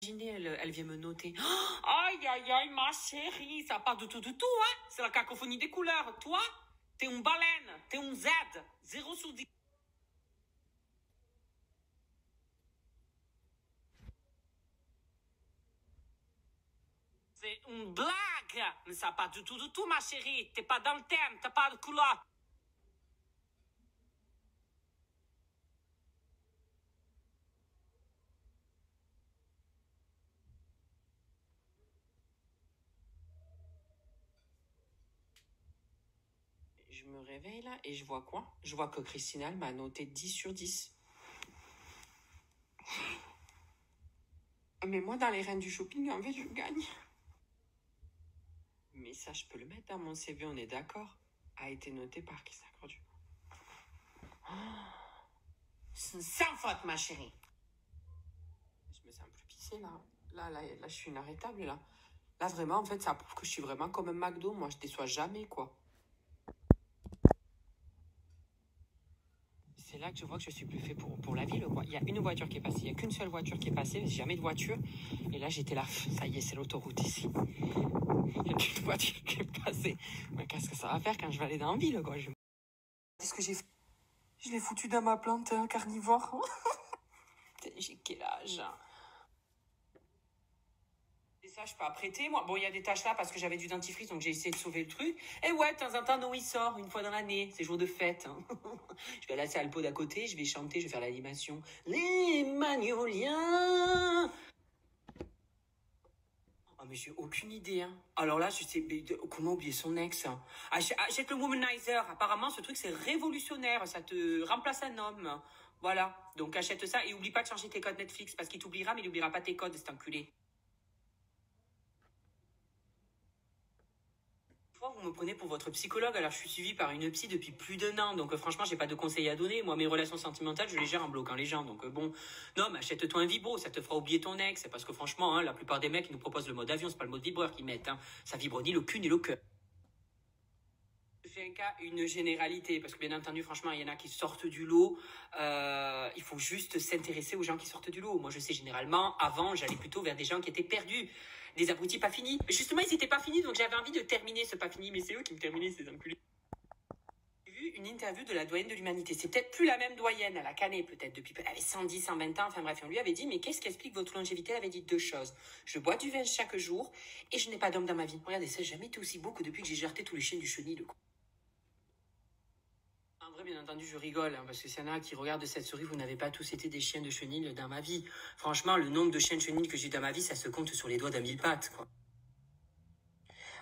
imaginez, elle vient me noter. Oh, aïe, aïe, aïe, ma chérie, ça part du tout, hein. C'est la cacophonie des couleurs. Toi, t'es une baleine, t'es un Z, 0 sur 10. C'est une blague, mais ça part du tout, ma chérie. T'es pas dans le thème, t'as pas de couleur. Je me réveille là et je vois quoi? Je vois que Christina, elle m'a noté 10 sur 10. Mais moi, dans les reines du shopping, en fait, je gagne. Mais ça, je peux le mettre dans mon CV, on est d'accord? A été noté par Christina Cordu. Sans faute, ma chérie. Je me sens plus pissée, là. Là, je suis inarrêtable, là. Là, vraiment, en fait, ça prouve que je suis vraiment comme un McDo. Moi, je déçois jamais, quoi. C'est là que je vois que je suis plus fait pour la ville, quoi. Il y a une voiture qui est passée. Il n'y a qu'une seule voiture qui est passée, mais jamais de voiture. Et là, j'étais là. Ça y est, c'est l'autoroute ici. Il n'y a qu'une voiture qui est passée. Mais qu'est-ce que ça va faire quand je vais aller dans la ville, quoi? Qu'est-ce que j'ai fait? Je l'ai foutu dans ma plante carnivore. J'ai quel âge? Et ça, je peux apprêter, moi. Bon, il y a des tâches là parce que j'avais du dentifrice, donc j'ai essayé de sauver le truc. Et ouais, de temps en temps, non, il sort une fois dans l'année. C'est jour de fête. Hein. Je vais à la salle d'à côté, je vais chanter, je vais faire l'animation. Les Magnoliens. Oh, mais j'ai aucune idée. Hein. Alors là, je sais comment oublier son ex. Hein. Achète le Womanizer. Apparemment, ce truc, c'est révolutionnaire. Ça te remplace un homme. Voilà. Donc, achète ça et oublie pas de changer tes codes Netflix parce qu'il t'oubliera, mais il n'oubliera pas tes codes, cet enculé. Vous me prenez pour votre psychologue, alors je suis suivie par une psy depuis plus d'1 an, donc franchement j'ai pas de conseils à donner. Moi mes relations sentimentales je les gère en bloquant les gens, donc bon, non mais achète-toi un vibro, ça te fera oublier ton ex, parce que franchement hein, la plupart des mecs ils nous proposent le mode avion, c'est pas le mode vibreur qu'ils mettent, hein. Ça vibre ni le cul ni le cœur. Je fais un cas, une généralité, parce que bien entendu franchement il y en a qui sortent du lot, il faut juste s'intéresser aux gens qui sortent du lot. Moi je sais généralement, avant j'allais plutôt vers des gens qui étaient perdus, des abrutis pas finis. Mais justement, ils n'étaient pas finis, donc j'avais envie de terminer ce pas fini, mais c'est eux qui me terminaient, ces enculés. J'ai vu une interview de la doyenne de l'humanité. C'est peut-être plus la même doyenne, elle a canné peut-être depuis, elle avait 110, 120 ans, enfin bref, on lui avait dit, mais qu'est-ce qui explique votre longévité? Elle avait dit 2 choses. Je bois du vin chaque jour et je n'ai pas d'homme dans ma vie. Regardez, ça n'a jamais été aussi beau que depuis que j'ai jarté tous les chiens du chenil. En vrai, bien entendu, je rigole, hein, parce que s'il y en a qui regardent cette série, vous n'avez pas tous été des chiens de chenil dans ma vie. Franchement, le nombre de chiens de chenil que j'ai eu dans ma vie, ça se compte sur les doigts d'un mille pattes, quoi.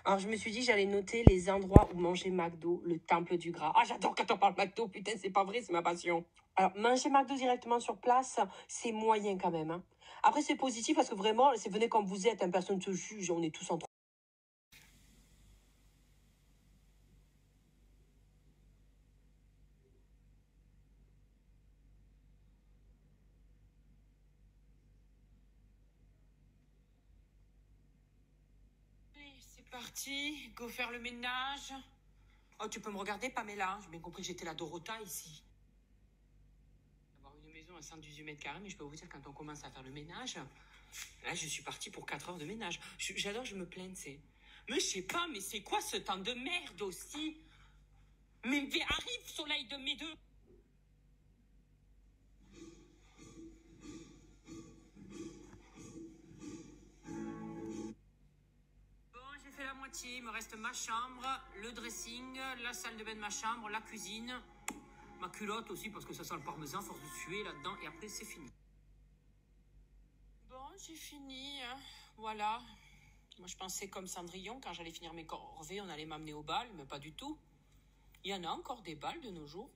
Alors, je me suis dit, j'allais noter les endroits où manger McDo, le temple du gras. Ah, j'adore quand on parle McDo, putain, c'est pas vrai, c'est ma passion. Alors, manger McDo directement sur place, c'est moyen quand même. Hein. Après, c'est positif parce que vraiment, c'est venez comme vous êtes, hein, personne ne te juge, on est tous entre. Allez, c'est parti, go faire le ménage. Oh, tu peux me regarder, Pamela. J'ai bien compris que j'étais la Dorota ici. Avoir une maison à 118 mètres carrés, mais je peux vous dire, quand on commence à faire le ménage, là, je suis partie pour 4 heures de ménage. J'adore, je me plains, tu sais. Mais je sais pas, mais c'est quoi ce temps de merde aussi? Mais arrive, soleil de mes deux. Bon, j'ai fait la moitié. Il me reste ma chambre, le dressing, la salle de bain de ma chambre, la cuisine, ma culotte aussi, parce que ça sent le parmesan, force de suer là-dedans, et après, c'est fini. Bon, j'ai fini, hein. Voilà. Moi, je pensais comme Cendrillon, quand j'allais finir mes corvées, on allait m'amener au bal, mais pas du tout. Il y en a encore des balles de nos jours.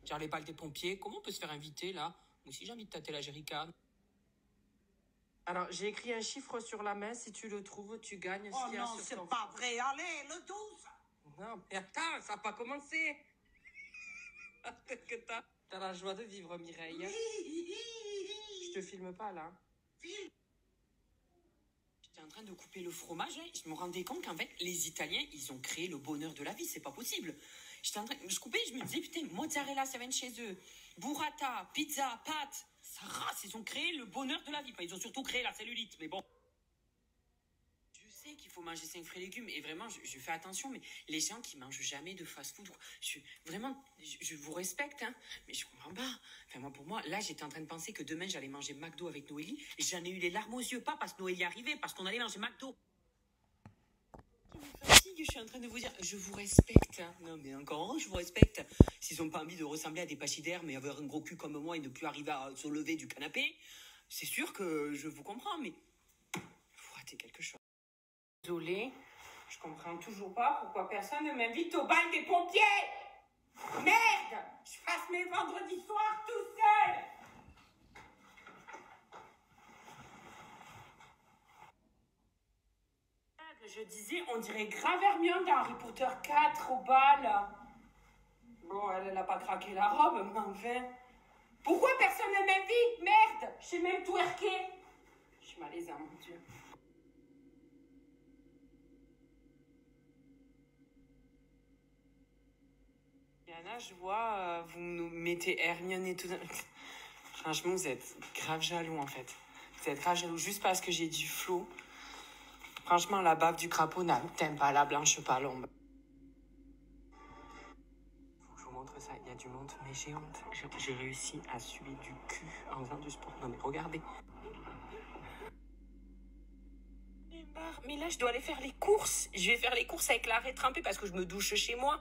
Genre les balles des pompiers. Comment on peut se faire inviter, là? Moi aussi, j'ai envie de tâter la jerrycan. Alors, j'ai écrit un chiffre sur la main. Si tu le trouves, tu gagnes. Oh non, c'est pas vrai. Allez, le 12. Non, mais attends, ça n'a pas commencé. Qu'est-ce que t'as? T'as la joie de vivre, Mireille. Je te filme pas, là. J'étais en train de couper le fromage, hein. Je me rendais compte qu'en fait, les Italiens, ils ont créé le bonheur de la vie. C'est pas possible. Je coupais, je me disais, putain, mozzarella, ça vient de chez eux. Burrata, pizza, pâtes, sa race, ils ont créé le bonheur de la vie. Enfin, ils ont surtout créé la cellulite, mais bon. Je sais qu'il faut manger 5 fruits et légumes, et vraiment, je fais attention, mais les gens qui mangent jamais de fast-food, je vous respecte, hein, mais je comprends pas. Enfin, moi, pour moi, là, j'étais en train de penser que demain, j'allais manger McDo avec Noélie, et j'en ai eu les larmes aux yeux, pas parce que Noélie arrivait, parce qu'on allait manger McDo. Je suis en train de vous dire, je vous respecte. Hein. Non, mais encore, je vous respecte. S'ils n'ont pas envie de ressembler à des pachydermes mais avoir un gros cul comme moi et ne plus arriver à se lever du canapé, c'est sûr que je vous comprends, mais vous ratez quelque chose. Désolée, je comprends toujours pas pourquoi personne ne m'invite au bal des pompiers. Merde, je passe mes vendredis soirs tout seul. Je disais, on dirait grave Hermione dans Harry Potter 4 au bal. Bon, elle a pas craqué la robe, mais enfin... Pourquoi personne ne m'invite? Merde, je sais même twerker. Je suis malaisant, mon Dieu. Yana, je vois, vous nous mettez Hermione et tout. Franchement, vous êtes grave jaloux, en fait. Vous êtes grave jaloux juste parce que j'ai du flow. Franchement, la bave du crapaud t'aime pas la blanche palombe. Faut que je vous montre ça. Il y a du monde, mais j'ai honte. J'ai réussi à suer du cul en faisant du sport. Non, mais regardez. Mais là, je dois aller faire les courses. Je vais faire les courses avec l'arrêt trempé parce que je me douche chez moi.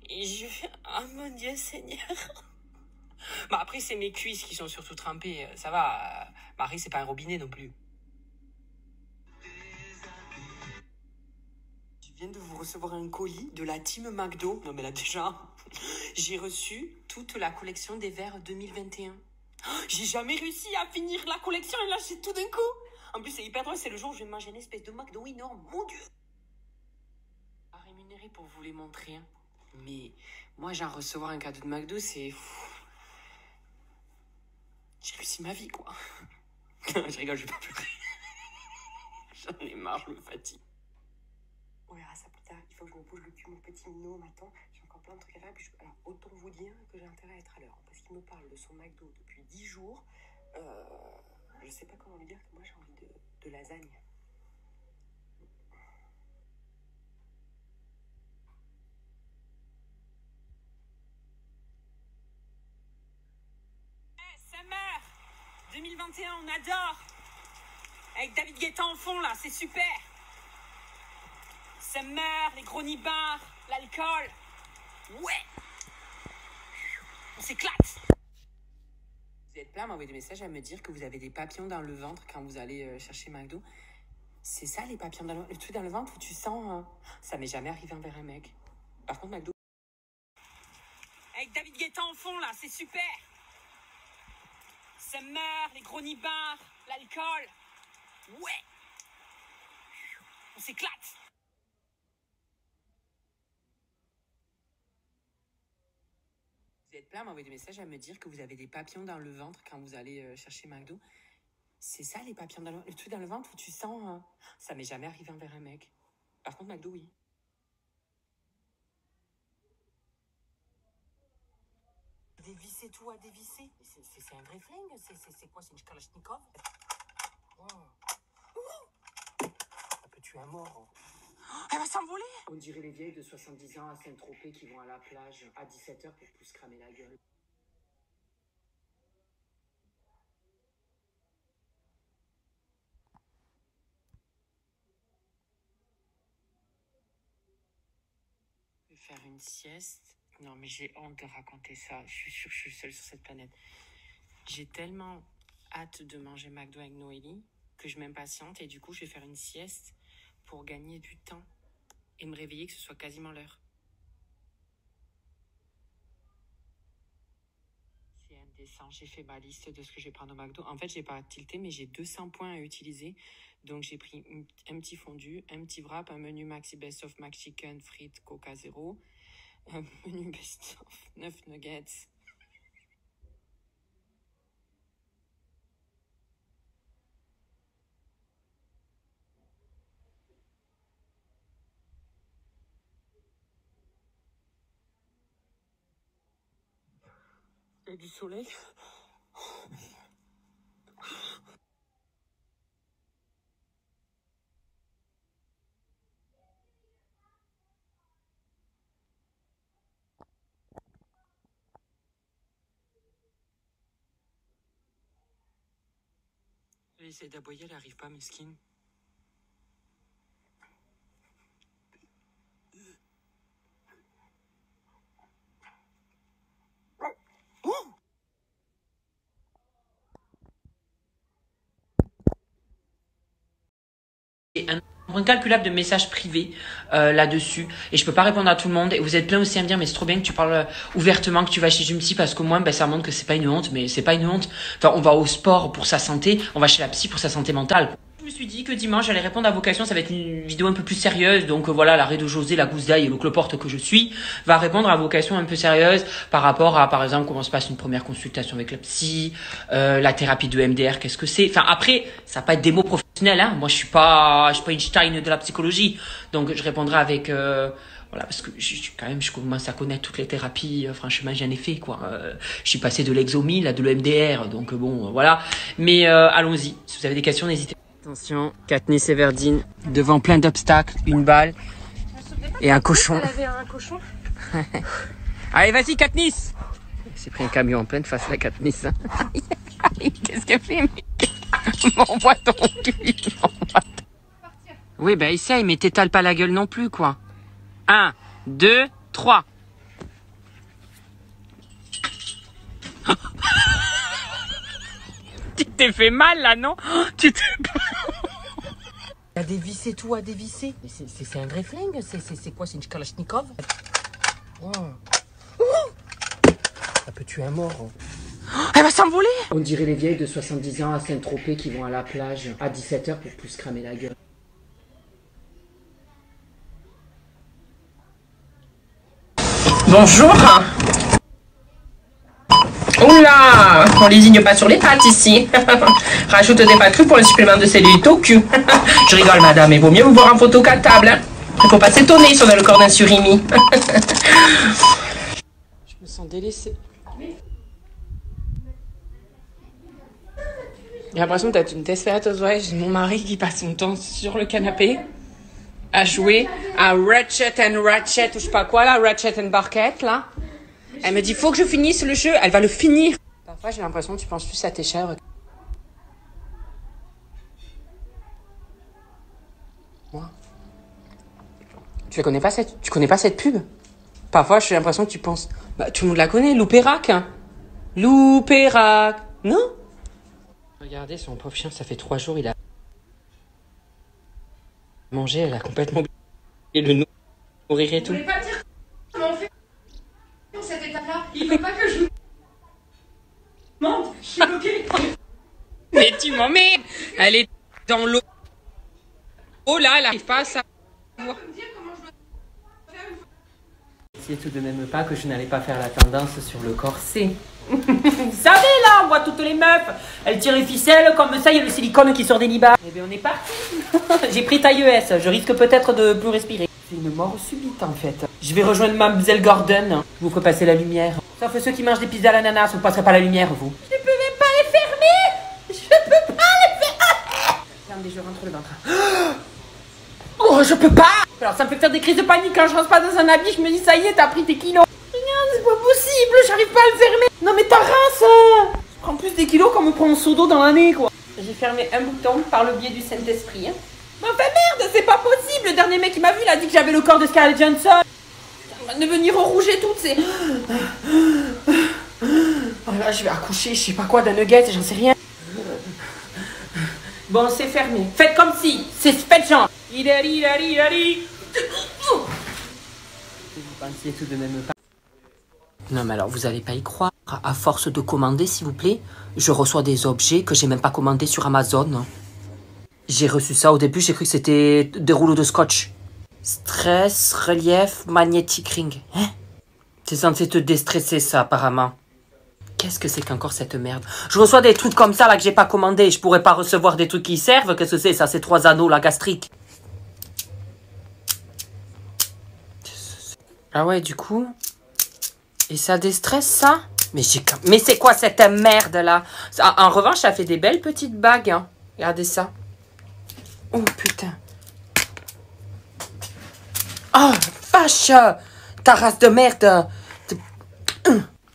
Et je fais... Oh mon Dieu Seigneur. Bah après, c'est mes cuisses qui sont surtout trempées. Ça va. Marie, c'est pas un robinet non plus. Je viens de vous recevoir un colis de la team McDo. Non mais là déjà, j'ai reçu toute la collection des verres 2021. J'ai jamais réussi à finir la collection et là, c'est tout d'un coup. En plus, c'est hyper drôle, c'est le jour où je vais manger une espèce de McDo énorme. Mon Dieu! Pas rémunéré pour vous les montrer. Hein. Mais moi, genre, recevoir un cadeau de McDo, c'est... J'ai réussi ma vie, quoi. Je rigole, je vais pas pleurer. J'en ai marre, je me fatigue. On verra ça plus tard. Il faut que je me bouge le cul, mon petit minot, m'attend. J'ai encore plein de trucs à faire. Puis alors, autant vous dire que j'ai intérêt à être à l'heure. Parce qu'il me parle de son McDo depuis 10 jours. Je sais pas comment lui dire que moi, j'ai envie de lasagne. Summer 2021, on adore. Avec David Guetta en fond, là, c'est super. Summer, les gros nibards, l'alcool. Ouais. On s'éclate. Vous êtes plein à m'envoyer des messages à me dire que vous avez des papillons dans le ventre quand vous allez chercher McDo. C'est ça, les papillons dans le truc dans le ventre où tu sens... Ça m'est jamais arrivé envers un mec. Par contre, McDo... Avec David Guetta en fond, là, c'est super. Summer, les gros nibards, l'alcool. Ouais. On s'éclate. Vous êtes plein à m'envoyer des messages à me dire que vous avez des papillons dans le ventre quand vous allez chercher McDo. C'est ça, les papillons dans le truc dans le ventre où tu sens... Ça m'est jamais arrivé envers un mec. Par contre, McDo, oui. Dévisser tout à dévisser. C'est un vrai flingue. C'est quoi? C'est une Kalachnikov? Wow. Ça peut tuer un mort. Elle va s'envoler. On dirait les vieilles de 70 ans à Saint-Tropez qui vont à la plage à 17h pour plus cramer la gueule. Je vais faire une sieste. Non, mais j'ai honte de raconter ça. Je suis sûre que je suis seule sur cette planète. J'ai tellement hâte de manger McDo avec Noélie que je m'impatiente et du coup, je vais faire une sieste pour gagner du temps et me réveiller que ce soit quasiment l'heure. C'est indécent. J'ai fait ma liste de ce que je vais prendre au McDo. En fait, j'ai pas tilté, mais j'ai 200 points à utiliser. Donc, j'ai pris un petit fondu, un petit wrap, un menu maxi best of mac chicken, frites, coca zéro, un menu best of 9 nuggets. Et du soleil. Elle essaie d'aboyer, elle arrive pas, mesquine. Un nombre incalculable de messages privés là-dessus et je peux pas répondre à tout le monde et vous êtes plein aussi à me dire mais c'est trop bien que tu parles ouvertement que tu vas chez une psy parce qu'au moins ça montre que c'est pas une honte mais c'est pas une honte. Enfin on va au sport pour sa santé, on va chez la psy pour sa santé mentale. Je me suis dit que dimanche j'allais répondre à vos questions, ça va être une vidéo un peu plus sérieuse donc voilà l'arrêt de José, la gousse d'ail et le cloporte que je suis va répondre à vos questions un peu sérieuses par rapport à par exemple comment se passe une première consultation avec la psy, la thérapie de MDR, qu'est-ce que c'est. Enfin après ça va pas être des mots professionnels hein. Moi je suis pas Einstein de la psychologie donc je répondrai avec voilà parce que je commence à connaître toutes les thérapies franchement j'en ai fait quoi. Je suis passé de l'exomil à de l'EMDR donc bon voilà mais allons-y si vous avez des questions n'hésitez pas. Attention, Katniss Everdeen devant plein d'obstacles, une balle et un cochon. Elle avait un cochon. Allez, vas-y, Katniss. Elle s'est pris un camion en pleine face, la Katniss. Qu'est-ce qu'elle fait, mec? M'envoie ton cul. Oui, bah essaye, mais t'étales pas la gueule non plus, quoi. 1, 2, 3. Tu t'es fait mal, là, non? Tu t'es... À dévisser tout, à dévisser. C'est un vrai flingue, c'est quoi? C'est une Kalachnikov? Oh. Ça peut tuer un mort. Elle va s'envoler. On dirait les vieilles de 70 ans à Saint-Tropez qui vont à la plage à 17h pour plus cramer la gueule. Bonjour. Oula, on lésigne pas sur les pattes ici. Rajoute des pâtes crues pour le supplément de cellulite au cul. Je rigole madame, il vaut mieux vous voir en photo qu'à table. Hein. Il faut pas s'étonner si on a le corps d'un surimi. Je me sens délaissée. J'ai l'impression d'être une Desperate Housewives. J'ai mon mari qui passe son temps sur le canapé à jouer à Ratchet and Ratchet ou je sais pas quoi là, Ratchet and Barquette là. Elle me dit faut que je finisse le jeu, elle va le finir. Parfois j'ai l'impression que tu penses plus à tes chèvres. Moi. Tu connais pas cette pub? Parfois j'ai l'impression que tu penses bah tout le monde la connaît, Loupérac. Hein. Loupérac. Non? Regardez son pauvre chien, ça fait 3 jours il a mangé, elle a complètement oublié le nourrir et tout. Vous voulez pas dire comment on fait dans cette étape-là? Il faut pas que je monte, je suis bloquée. Mais tu m'emmerdes. Elle est dans l'eau. Oh là, elle arrive pas à savoir. C'est tout de même pas que je n'allais pas faire la tendance sur le corset. Vous savez là, on voit toutes les meufs. Elles tirent les ficelles, comme ça il y a le silicone qui sort des libas. Eh bien on est parti. J'ai pris taille ES, je risque peut-être de plus respirer. C'est une mort subite en fait. Je vais rejoindre Mademoiselle Gordon. Je vous ferai passer la lumière. Sauf ceux qui mangent des pizzas à l'ananas, vous passerez pas la lumière vous. Je peux même pas les fermer. Je peux pas les fermer. Attendez, je rentre le ventre. Oh, je peux pas. Alors ça me fait faire des crises de panique quand je rentre pas dans un habit. Je me dis ça y est, t'as pris tes kilos. C'est pas possible, j'arrive pas à le fermer. Non mais ta race. Je prends plus des kilos qu'on me prend un seau d'eau dans l'année quoi. J'ai fermé un bouton par le biais du Saint-Esprit. Hein. Mais enfin merde, c'est pas possible. Le dernier mec qui m'a vu, il a dit que j'avais le corps de Scarlett Johansson. On va devenir rouge et tout, c'est... Oh là, je vais accoucher, je sais pas quoi, d'un nugget, j'en sais rien. Bon, c'est fermé. Faites comme si, c'est faites genre. Vous pensiez tout de même pas. Non mais alors vous allez pas y croire. À force de commander s'il vous plaît, je reçois des objets que j'ai même pas commandés sur Amazon. J'ai reçu ça au début, j'ai cru que c'était des rouleaux de scotch. Stress, relief, magnetic ring. Hein? C'est censé te déstresser ça apparemment. Qu'est-ce que c'est qu'encore cette merde? Je reçois des trucs comme ça là que j'ai pas commandé. Je pourrais pas recevoir des trucs qui servent. Qu'est-ce que c'est ça? C'est 3 anneaux la gastrique. Ah ouais du coup. Et ça déstresse ça? Mais c'est quoi cette merde là? En revanche, ça fait des belles petites bagues. Hein. Regardez ça. Oh putain. Oh vache. Ta race de merde.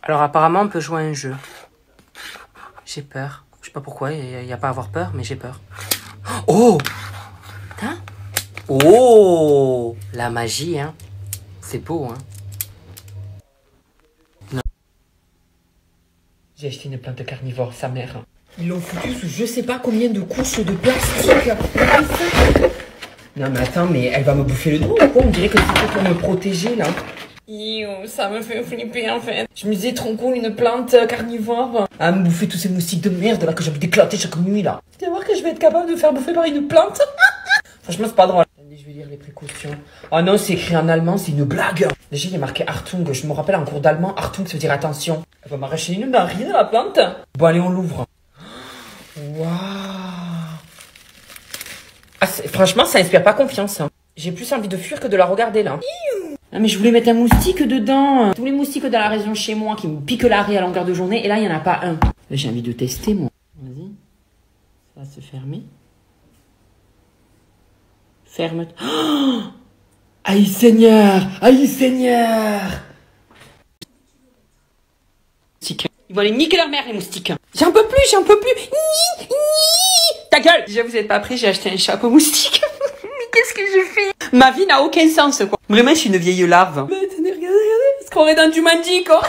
Alors apparemment, on peut jouer à un jeu. J'ai peur. Je sais pas pourquoi, il n'y a pas à avoir peur, mais j'ai peur. Oh! Hein? Oh! La magie, hein? C'est beau, hein? Non. J'ai acheté une plante carnivore, sa mère. Ils l'ont foutu sous je sais pas combien de couches de plastique. Non mais attends, mais elle va me bouffer le dos ou quoi? On dirait que c'est pour me protéger, là. Ça me fait flipper en fait. Je me disais trop cool, une plante carnivore. À me bouffer tous ces moustiques de merde là que j'ai envie d'éclater chaque nuit là. Tu vas voir que je vais être capable de faire bouffer par une plante. Franchement c'est pas drôle. Attendez, je vais lire les précautions. Oh non, c'est écrit en allemand, c'est une blague. Déjà il y a marqué Achtung. Je me rappelle en cours d'allemand, Achtung ça veut dire attention. Elle va m'arracher une narine la plante. Bon allez on l'ouvre. Waouh. Ah, franchement ça inspire pas confiance. Hein. J'ai plus envie de fuir que de la regarder là. Ah mais je voulais mettre un moustique dedans. Tous les moustiques dans la région chez moi qui me piquent l'arrêt à longueur de journée. Et là, il n'y en a pas un. J'ai envie de tester, moi. Vas-y. Ça va se fermer. Ferme. Oh, aïe Seigneur. Aïe Seigneur. Ils vont aller niquer leur mère, les moustiques. J'en peux plus, j'en peux plus. Ta gueule. Déjà, vous n'êtes pas prêts, j'ai acheté un chapeau moustique. Qu'est-ce que je fais? Ma vie n'a aucun sens, quoi. Vraiment, je suis une vieille larve. Mais tenez, regardez, ce qu'on est dans du Jumanji, quoi.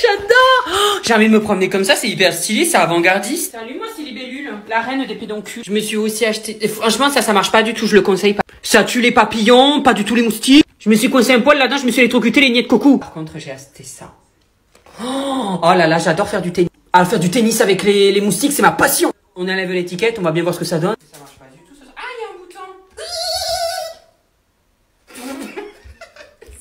J'adore. J'ai envie de me promener comme ça, c'est hyper stylé, c'est avant-gardiste. Salut, moi, c'est Libellule, la reine des pédoncules. Je me suis aussi acheté... Et franchement, ça marche pas du tout, je le conseille pas. Ça tue les papillons, pas du tout les moustiques. Je me suis coincé un poil là-dedans, je me suis électrocuté les niais de coco. Par contre, j'ai acheté ça. Oh là là, j'adore faire du tennis. Ah, faire du tennis avec les moustiques, c'est ma passion. On enlève l'étiquette, on va bien voir ce que ça donne. Ça marche pas du tout, ça. Ah, il y a un bouton.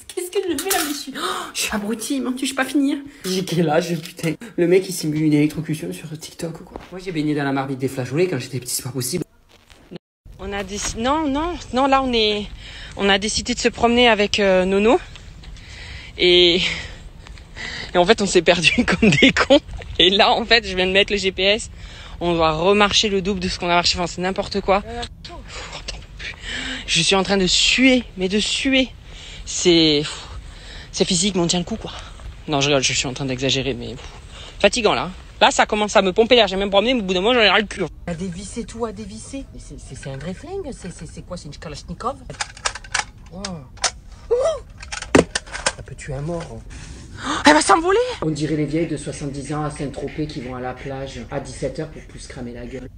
Qu'est-ce que je fais là, monsieur? Je suis abruti, mon Dieu, je suis pas finie. J'ai quel âge, putain. Le mec, il simule une électrocution sur TikTok ou quoi. Moi, j'ai baigné dans la marmite des flageolets quand j'étais petit, c'est pas possible. On a décidé... Non, là, on a décidé de se promener avec Nono. Et en fait, on s'est perdu comme des cons. Et là, en fait, je viens de mettre le GPS. On doit remarcher le double de ce qu'on a marché. Enfin, c'est n'importe quoi. Je suis en train de suer, mais de suer. C'est physique, mais on tient le coup, quoi. Non, je rigole, je suis en train d'exagérer, mais fatigant, là. Là, ça commence à me pomper l'air. J'ai même promené, mais au bout d'un moment, j'en ai ras le cul. À dévisser tout, à dévisser. Mais c'est un vrai flingue. C'est quoi? C'est une Kalachnikov? Oh. Ça peut tuer un mort. Elle va s'envoler. On dirait les vieilles de 70 ans à Saint-Tropez qui vont à la plage à 17h pour plus cramer la gueule.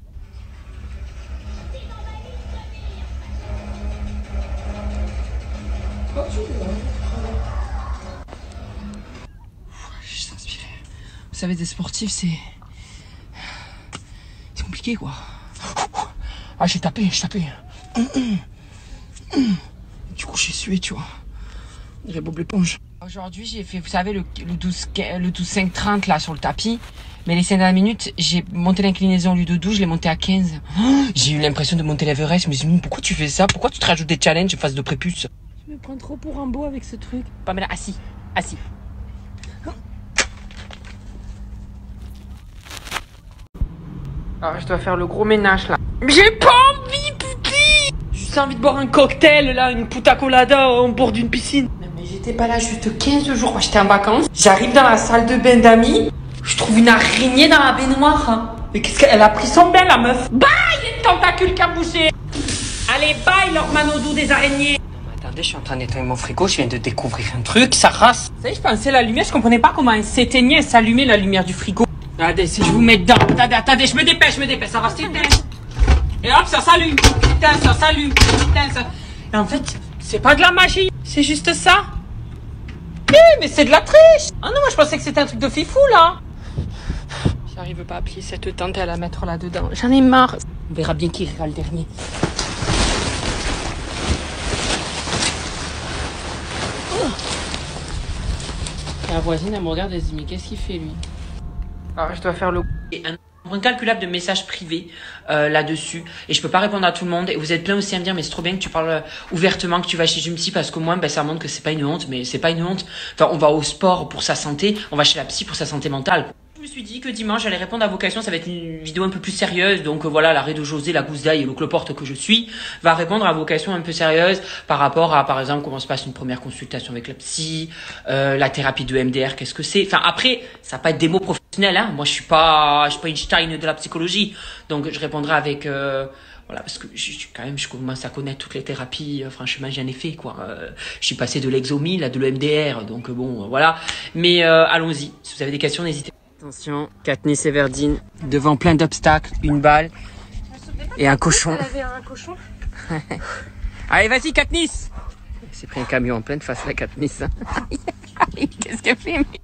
Je suis inspiré. Vous savez, des sportifs, c'est compliqué, quoi. Ah, j'ai tapé. Du coup, j'ai sué, tu vois. On dirait Bob l'éponge. Aujourd'hui, j'ai fait, vous savez, le 12-5-30 là sur le tapis. Mais les 5 dernières minutes, j'ai monté l'inclinaison au lieu de 12, je l'ai monté à 15. Oh, j'ai eu l'impression de monter l'Everest. Je me suis dit, pourquoi tu fais ça? Pourquoi tu te rajoutes des challenges en face de prépuce? Je me prends trop pour un beau avec ce truc. Pamela, assis. Alors, je dois faire le gros ménage là. J'ai pas envie, putain! J'ai juste envie de boire un cocktail là, une puta colada au bord d'une piscine. Mais j'étais pas là juste 15 jours, moi j'étais en vacances. J'arrive dans la salle de bain d'amis, je trouve une araignée dans la baignoire. Mais qu'est-ce qu'elle a pris son bain la meuf? Bye, il y a une tentacule qui a bougé. Allez, bye leur manodou des araignées. Attendez, je suis en train de nettoyer mon frigo, je viens de découvrir un truc, ça race. Vous savez, je pensais la lumière, je comprenais pas comment elle s'éteignait et s'allumait la lumière du frigo. Attendez, si je vous mets dedans, attendez, je me dépêche, ça va s'éteindre. Et hop, ça s'allume. Putain, ça s'allume. Putain, ça... Et en fait, c'est pas de la magie, c'est juste ça. Mais c'est de la triche. Ah non, moi je pensais que c'était un truc de fifou, là. J'arrive pas à plier cette tente et à la mettre là-dedans. J'en ai marre. On verra bien qui rira le dernier. La voisine, elle me regarde et elle se dit, mais qu'est-ce qu'il fait, lui? Alors, je dois faire le... incalculable de messages privés là-dessus et je peux pas répondre à tout le monde et vous êtes plein aussi à me dire mais c'est trop bien que tu parles ouvertement que tu vas chez une psy parce qu'au moins ça montre que c'est pas une honte mais c'est pas une honte. Enfin on va au sport pour sa santé, on va chez la psy pour sa santé mentale. Je me suis dit que dimanche j'allais répondre à vos questions, ça va être une vidéo un peu plus sérieuse donc voilà l'arrêt de José, la gousse d'ail et le cloporte que je suis va répondre à vos questions un peu sérieuses par rapport à par exemple comment se passe une première consultation avec la psy, la thérapie de MDR, qu'est-ce que c'est. Enfin après ça va pas être des mots professionnels hein, moi je suis pas Einstein de la psychologie donc je répondrai avec voilà parce que je commence à connaître toutes les thérapies franchement j'en ai fait quoi je suis passé de l'exomil à de l'EMDR donc bon voilà mais allons-y si vous avez des questions n'hésitez pas. Attention, Katniss Everdeen devant plein d'obstacles, une balle et un cochon. Elle avait un cochon. Allez, vas-y, Katniss. Elle s'est pris un camion en pleine face, la Katniss. Qu'est-ce qu'elle fait, mec?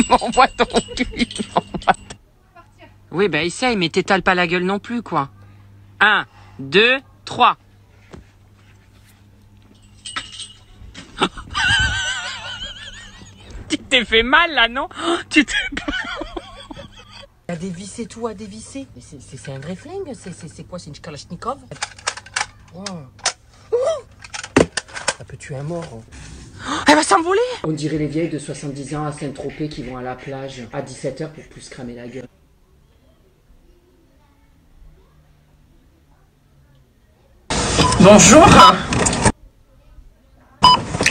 M'envoie ton cul. Oui, bah essaye, mais t'étales pas la gueule non plus, quoi. 1, 2, 3. Tu t'es fait mal, là, non? Tu t'es... À dévisser tout, à dévisser. C'est un vrai flingue, c'est quoi? C'est une Kalachnikov? Oh. Ça peut tuer un mort. Elle va s'envoler. On dirait les vieilles de 70 ans à Saint-Tropez qui vont à la plage à 17h pour plus cramer la gueule. Bonjour.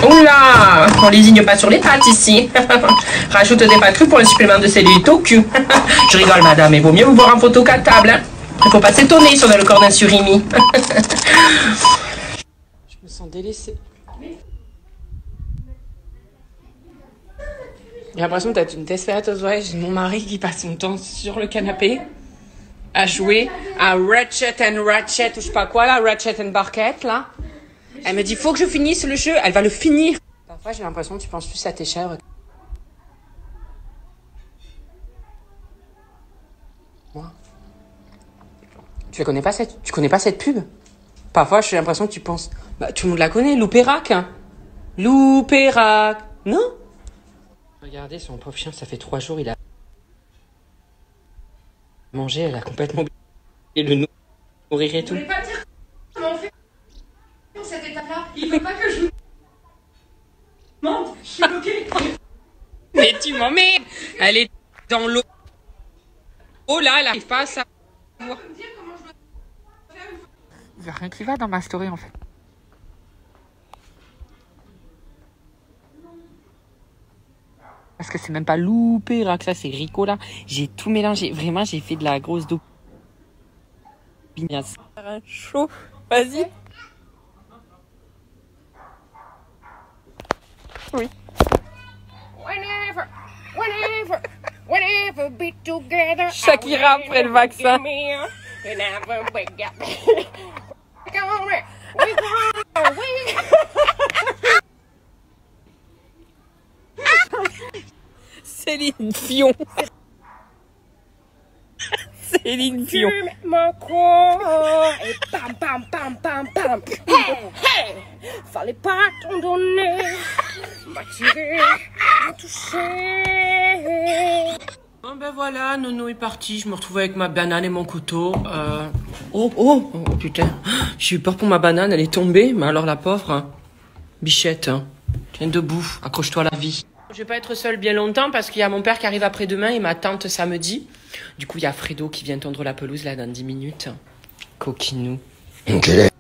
Oula, on lésigne pas sur les pattes ici. Rajoute des pâtes crues pour le supplément de cellulite au cul. Je rigole madame, mais vaut mieux vous voir en photo qu'à table. Hein. Il faut pas s'étonner si on a le corps d'un surimi. Je me sens délaissée. J'ai l'impression d'être une desperate housewife. J'ai mon mari qui passe son temps sur le canapé à jouer à Ratchet and Ratchet ou je sais pas quoi là, Ratchet and Barquette là. Elle me dit faut que je finisse le jeu, elle va le finir. Parfois j'ai l'impression que tu penses plus à tes chèvres. Moi. Tu connais pas cette pub? Parfois j'ai l'impression que tu penses, bah tout le monde la connaît, Lou Perrac. Hein. Lou Perrac, non? Regardez son pauvre chien, ça fait 3 jours il a mangé, elle a complètement et le nourrir et tout. Vous voulez pas me dire comment on fait cette étape-là? Il faut pas que je monte. Je suis bloquée. Mais tu m'emmerdes. Elle est dans l'eau. Oh là, elle arrive pas à savoir. Me dire comment je dois faire une... Il y a rien qui va dans ma story en fait. Parce que c'est même pas Lou Perrac, ça c'est Rico là. J'ai tout mélangé. Vraiment, j'ai fait de la grosse dope. Pignasse. Chaud. Vas-y. Oui. Shakira après le vaccin. Céline Dion. Céline Dion. Mon corps et pam pam pam pam pam. Hey, hey. Fallait pas t'en donner. M'attirer, me toucher. Bon ben voilà, Nono est parti. Je me retrouve avec ma banane et mon couteau. Oh putain. J'ai eu peur pour ma banane, elle est tombée. Mais alors la pauvre, hein. Bichette, hein. Tiens debout, accroche-toi à la vie. Je vais pas être seule bien longtemps parce qu'il y a mon père qui arrive après-demain et ma tante samedi. Du coup, il y a Fredo qui vient tondre la pelouse là dans 10 minutes. Coquinou. Ok. Il y a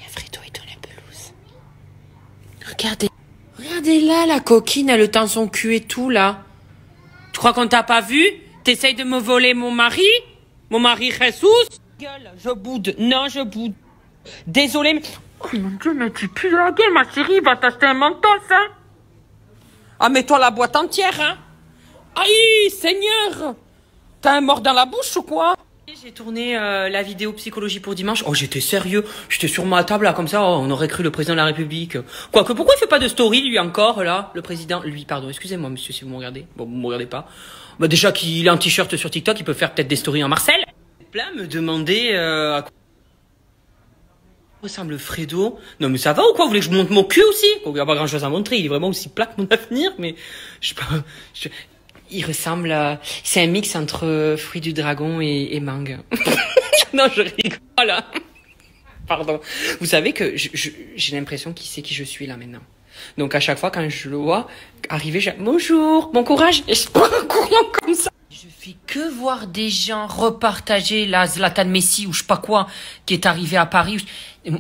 Fredo et tond la pelouse. Regardez. Regardez là, la coquine, elle tend son cul et tout là. Tu crois qu'on t'a pas vu? T'essayes de me voler mon mari? Mon mari Jesus? Gueule, je boude. Non, je boude. Désolée, mais... Oh mon Dieu, mais tu pues la gueule, ma chérie, va t'acheter un mentos, hein. Ah, mets-toi la boîte entière, hein. Aïe, Seigneur. T'as un mort dans la bouche ou quoi? J'ai tourné la vidéo psychologie pour dimanche. Oh, j'étais sérieux. J'étais sur ma table, là, comme ça. Oh, on aurait cru le président de la République. Quoique, pourquoi il fait pas de story, lui, encore, là? Le président, lui, pardon, excusez-moi, monsieur, si vous me regardez. Bon, vous me regardez pas. Bah, déjà qu'il est en t-shirt sur TikTok, il peut faire peut-être des stories en Marcel. Plein me demander à quoi ressemble Fredo. Non, mais ça va ou quoi? Vous voulez que je monte mon cul aussi? Il n'y a pas grand chose à montrer. Il est vraiment aussi plat que mon avenir, mais je sais pas. Il ressemble à... C'est un mix entre fruits du dragon et mangue. Non, je rigole. Hein. Pardon. Vous savez que j'ai l'impression qu'il sait qui je suis là maintenant. Donc à chaque fois quand je le vois arriver, bonjour, bon courage, et je pars en courant comme ça. Je fais que voir des gens repartager la Zlatan Messi ou je sais pas quoi qui est arrivé à Paris.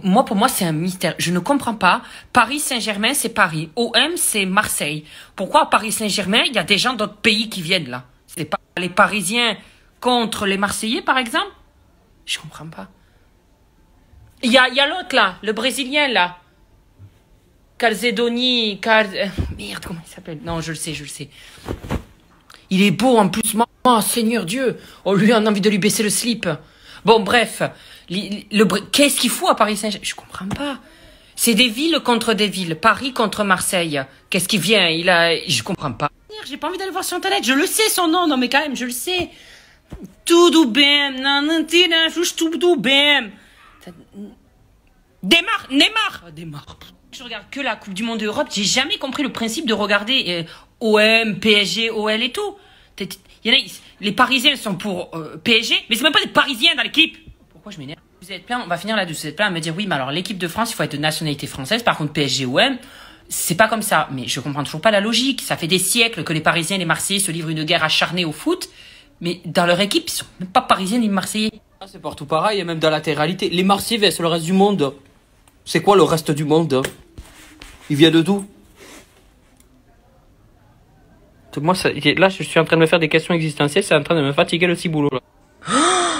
Moi, pour moi, c'est un mystère. Je ne comprends pas. Paris Saint-Germain, c'est Paris. OM, c'est Marseille. Pourquoi à Paris Saint-Germain, il y a des gens d'autres pays qui viennent là? C'est pas les Parisiens contre les Marseillais, par exemple? Je comprends pas. Il y a l'autre là, le Brésilien là. Calzedoni, merde, comment il s'appelle? Non, je le sais. Il est beau en plus. Oh, Seigneur Dieu. Oh, lui, on a envie de lui baisser le slip. Bon, bref. Qu'est-ce qu'il fout à Paris Saint-Germain? Je comprends pas. C'est des villes contre des villes. Paris contre Marseille. Qu'est-ce qui vient? Je comprends pas. J'ai pas envie d'aller voir sur internet. Je le sais son nom. Non, mais quand même, je le sais. Tudo bem. Tudo bem. Neymar. Je regarde que la Coupe du Monde d'Europe. J'ai jamais compris le principe de regarder OM, PSG, OL et tout. Les Parisiens sont pour PSG, mais c'est même pas des Parisiens dans l'équipe. Pourquoi je m'énerve? Vous êtes plein, on va finir là-dessus. Vous êtes plein à me dire oui, mais alors l'équipe de France, il faut être de nationalité française. Par contre, PSG, OM, c'est pas comme ça. Mais je comprends toujours pas la logique. Ça fait des siècles que les Parisiens et les Marseillais se livrent une guerre acharnée au foot, mais dans leur équipe, ils sont même pas Parisiens ni Marseillais. C'est partout pareil, et même dans la latéralité. Les Marseillais, c'est le reste du monde. C'est quoi le reste du monde? Il vient de d'où? Moi, là, je suis en train de me faire des questions existentielles, c'est en train de me fatiguer le ciboulot, là.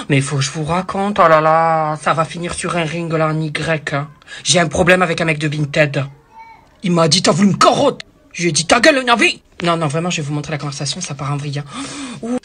Mais il faut que je vous raconte, oh là là, ça va finir sur un ring, là, en Y. Hein. J'ai un problème avec un mec de Vinted. Il m'a dit, t'as voulu me carotte. Je lui ai dit, ta gueule, Navi. Non, vraiment, je vais vous montrer la conversation, ça part en vrille. Hein.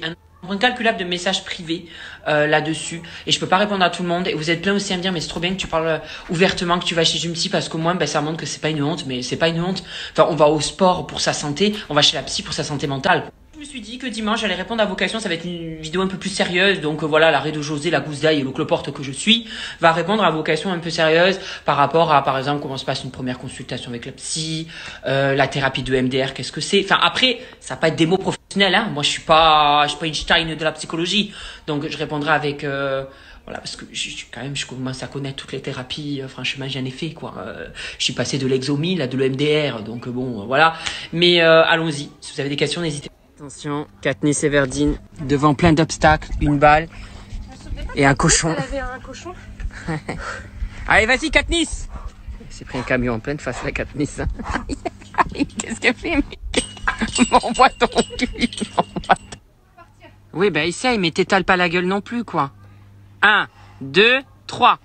Un incalculable de messages privés là-dessus et je peux pas répondre à tout le monde et vous êtes plein aussi à me dire mais c'est trop bien que tu parles ouvertement, que tu vas chez une psy parce qu'au moins ça montre que c'est pas une honte, mais c'est pas une honte. Enfin, on va au sport pour sa santé, on va chez la psy pour sa santé mentale. Je me suis dit que dimanche j'allais répondre à vos questions, ça va être une vidéo un peu plus sérieuse, donc voilà, l'arrêt de José, la gousse d'ail et le cloporte que je suis va répondre à vos questions un peu sérieuses par rapport à, par exemple, comment se passe une première consultation avec la psy, la thérapie de MDR, qu'est-ce que c'est. Enfin, après, ça va pas être des mots professionnels, hein. Moi, je suis pas Einstein de la psychologie, donc je répondrai avec voilà, parce que je commence à connaître toutes les thérapies, franchement j'en ai fait quoi. Je suis passé de l'exomil à de l'EMDR, donc bon voilà. Mais allons-y, si vous avez des questions, n'hésitez pas. Attention, Katniss Everdeen devant plein d'obstacles, une balle et un cochon. Elle avait un cochon. Allez, vas-y Katniss. Elle s'est pris un camion en pleine face la Katniss. Qu'est-ce qu'elle fait mec? M'envoie ton cul. Oui, ben essaye, mais t'étales pas la gueule non plus, quoi. 1, 2, 3.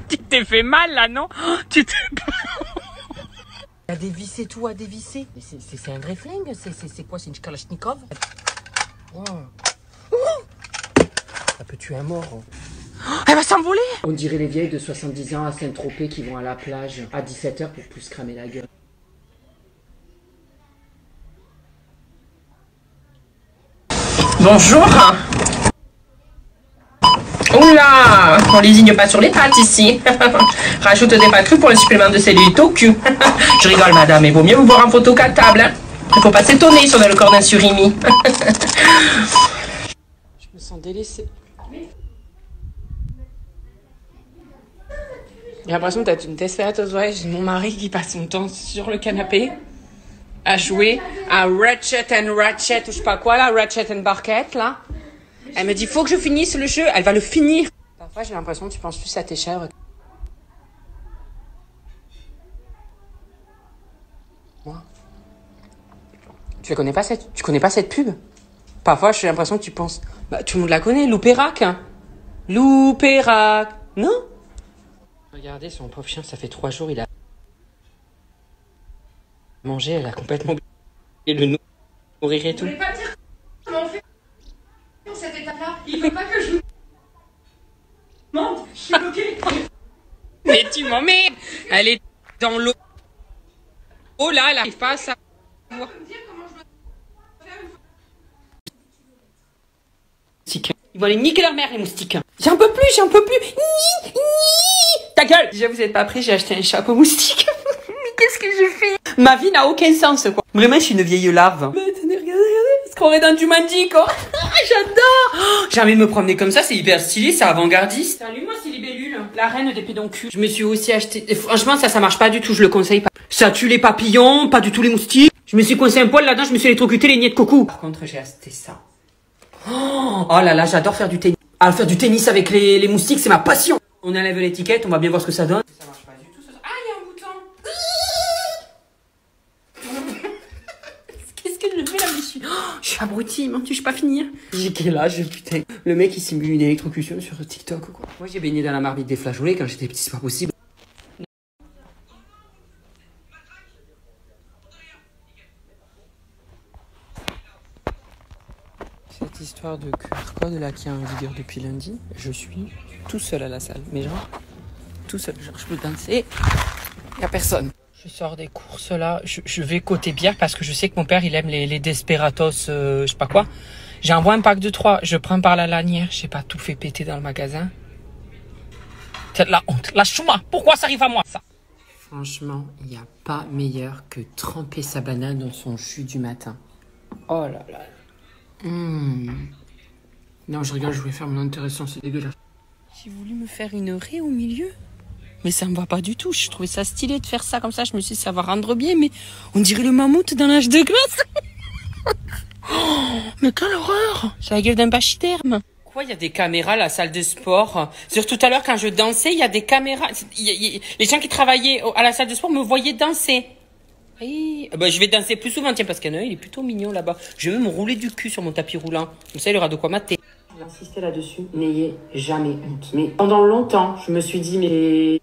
Tu t'es fait mal, là, non? Tu t'es... À dévisser tout, à dévisser. Mais c'est un vrai flingue, c'est quoi? C'est une Kalachnikov? Oh. Ça peut tuer un mort. Elle va s'envoler. On dirait les vieilles de 70 ans à Saint-Tropez qui vont à la plage à 17h pour plus cramer la gueule. Bonjour. Oula, on lésigne pas sur les pattes ici. Rajoute des pâtes crues pour le supplément de cellulite au cul. Je rigole madame, mais vaut mieux vous voir en photo qu'à table. Hein. Il faut pas s'étonner si on a le corps d'un surimi. Je me sens délaissée. J'ai l'impression d'être une Desperate Housewives. J'ai mon mari qui passe son temps sur le canapé à jouer à Ratchet and Ratchet ou je sais pas quoi là, Ratchet and Barquette là. Elle me dit faut que je finisse le jeu, elle va le finir. Parfois j'ai l'impression que tu penses plus à tes chèvres. Moi. Tu connais pas cette pub? Parfois j'ai l'impression que tu penses bah tout le monde la connaît, Loupérac. Hein. Loupérac. Non? Regardez son pauvre chien, ça fait 3 jours, il a mangé, elle a complètement oublié le nourrir et tout. Vous voulez pas dire comment on fait pour cette étape-là? Il veut pas que je monte, je suis bloquée. Mais tu m'emmerdes. Elle est dans l'eau. Oh là, elle arrive pas à savoir. Ils vont aller niquer leur mère, les moustiques. J'en peux plus, j'en peux plus. Ni, ni. Ta gueule. Déjà, vous êtes pas prêts, j'ai acheté un chapeau moustique. Mais qu'est-ce que je fais? Ma vie n'a aucun sens, quoi. Vraiment, je suis une vieille larve. Mais tenez, regardez, parce qu'on est dans du Jumanji, quoi. J'adore. J'ai envie de me promener comme ça, c'est hyper stylé, c'est avant-gardiste. Salut, moi, c'est Libellule, la reine des pédoncules. Je me suis aussi acheté... Et franchement, ça marche pas du tout, je le conseille pas. Ça tue les papillons, pas du tout les moustiques. Je me suis coincé un poil là-dedans, je me suis électrocuté les niais de coco. Par contre, j'ai acheté ça. Oh là là, j'adore faire du tennis. Ah, faire du tennis avec les moustiques, c'est ma passion. On enlève l'étiquette, on va bien voir ce que ça donne. Ça marche pas du tout, ça. Ah, il y a un bouton. Qu'est-ce que je fais là, monsieur? Je suis abruti, mon Dieu, je suis pas finir. J'ai quel âge, putain. Le mec, il simule une électrocution sur TikTok, quoi. Moi, j'ai baigné dans la marmite des flageolets quand j'étais petit, c'est pas possible. Cette histoire de QR code là qui est en vigueur depuis lundi, je suis tout seul à la salle. Mais genre, tout seul. Genre, je peux danser, y a personne. Je sors des courses là, je vais côté bière parce que je sais que mon père il aime les Desperados, je sais pas quoi. J'envoie un pack de 3, je prends par la lanière, j'ai pas tout fait péter dans le magasin. C'est la honte, lâche-moi, pourquoi ça arrive à moi ça? Franchement, il n'y a pas meilleur que tremper sa banane dans son jus du matin. Oh là là. Non, je rigole, je voulais faire mon intéressant, c'est dégueulasse. J'ai voulu me faire une raie au milieu. Mais ça me va pas du tout. Je trouvais ça stylé de faire ça comme ça. Je me suis dit, ça va rendre bien, mais on dirait le mammouth dans l'âge de glace. Oh, mais quelle horreur! J'ai la gueule d'un pachyderme. Quoi, il y a des caméras à la salle de sport? Sur tout à l'heure, quand je dansais, il y a des caméras. Les gens qui travaillaient à la salle de sport me voyaient danser. Oui. Bah, je vais danser plus souvent, tiens, parce qu'il y en a un, il est plutôt mignon là-bas. Je vais me rouler du cul sur mon tapis roulant. Comme ça, il aura de quoi mater. J'ai insisté là-dessus, n'ayez jamais honte. Mais pendant longtemps, je me suis dit, mais...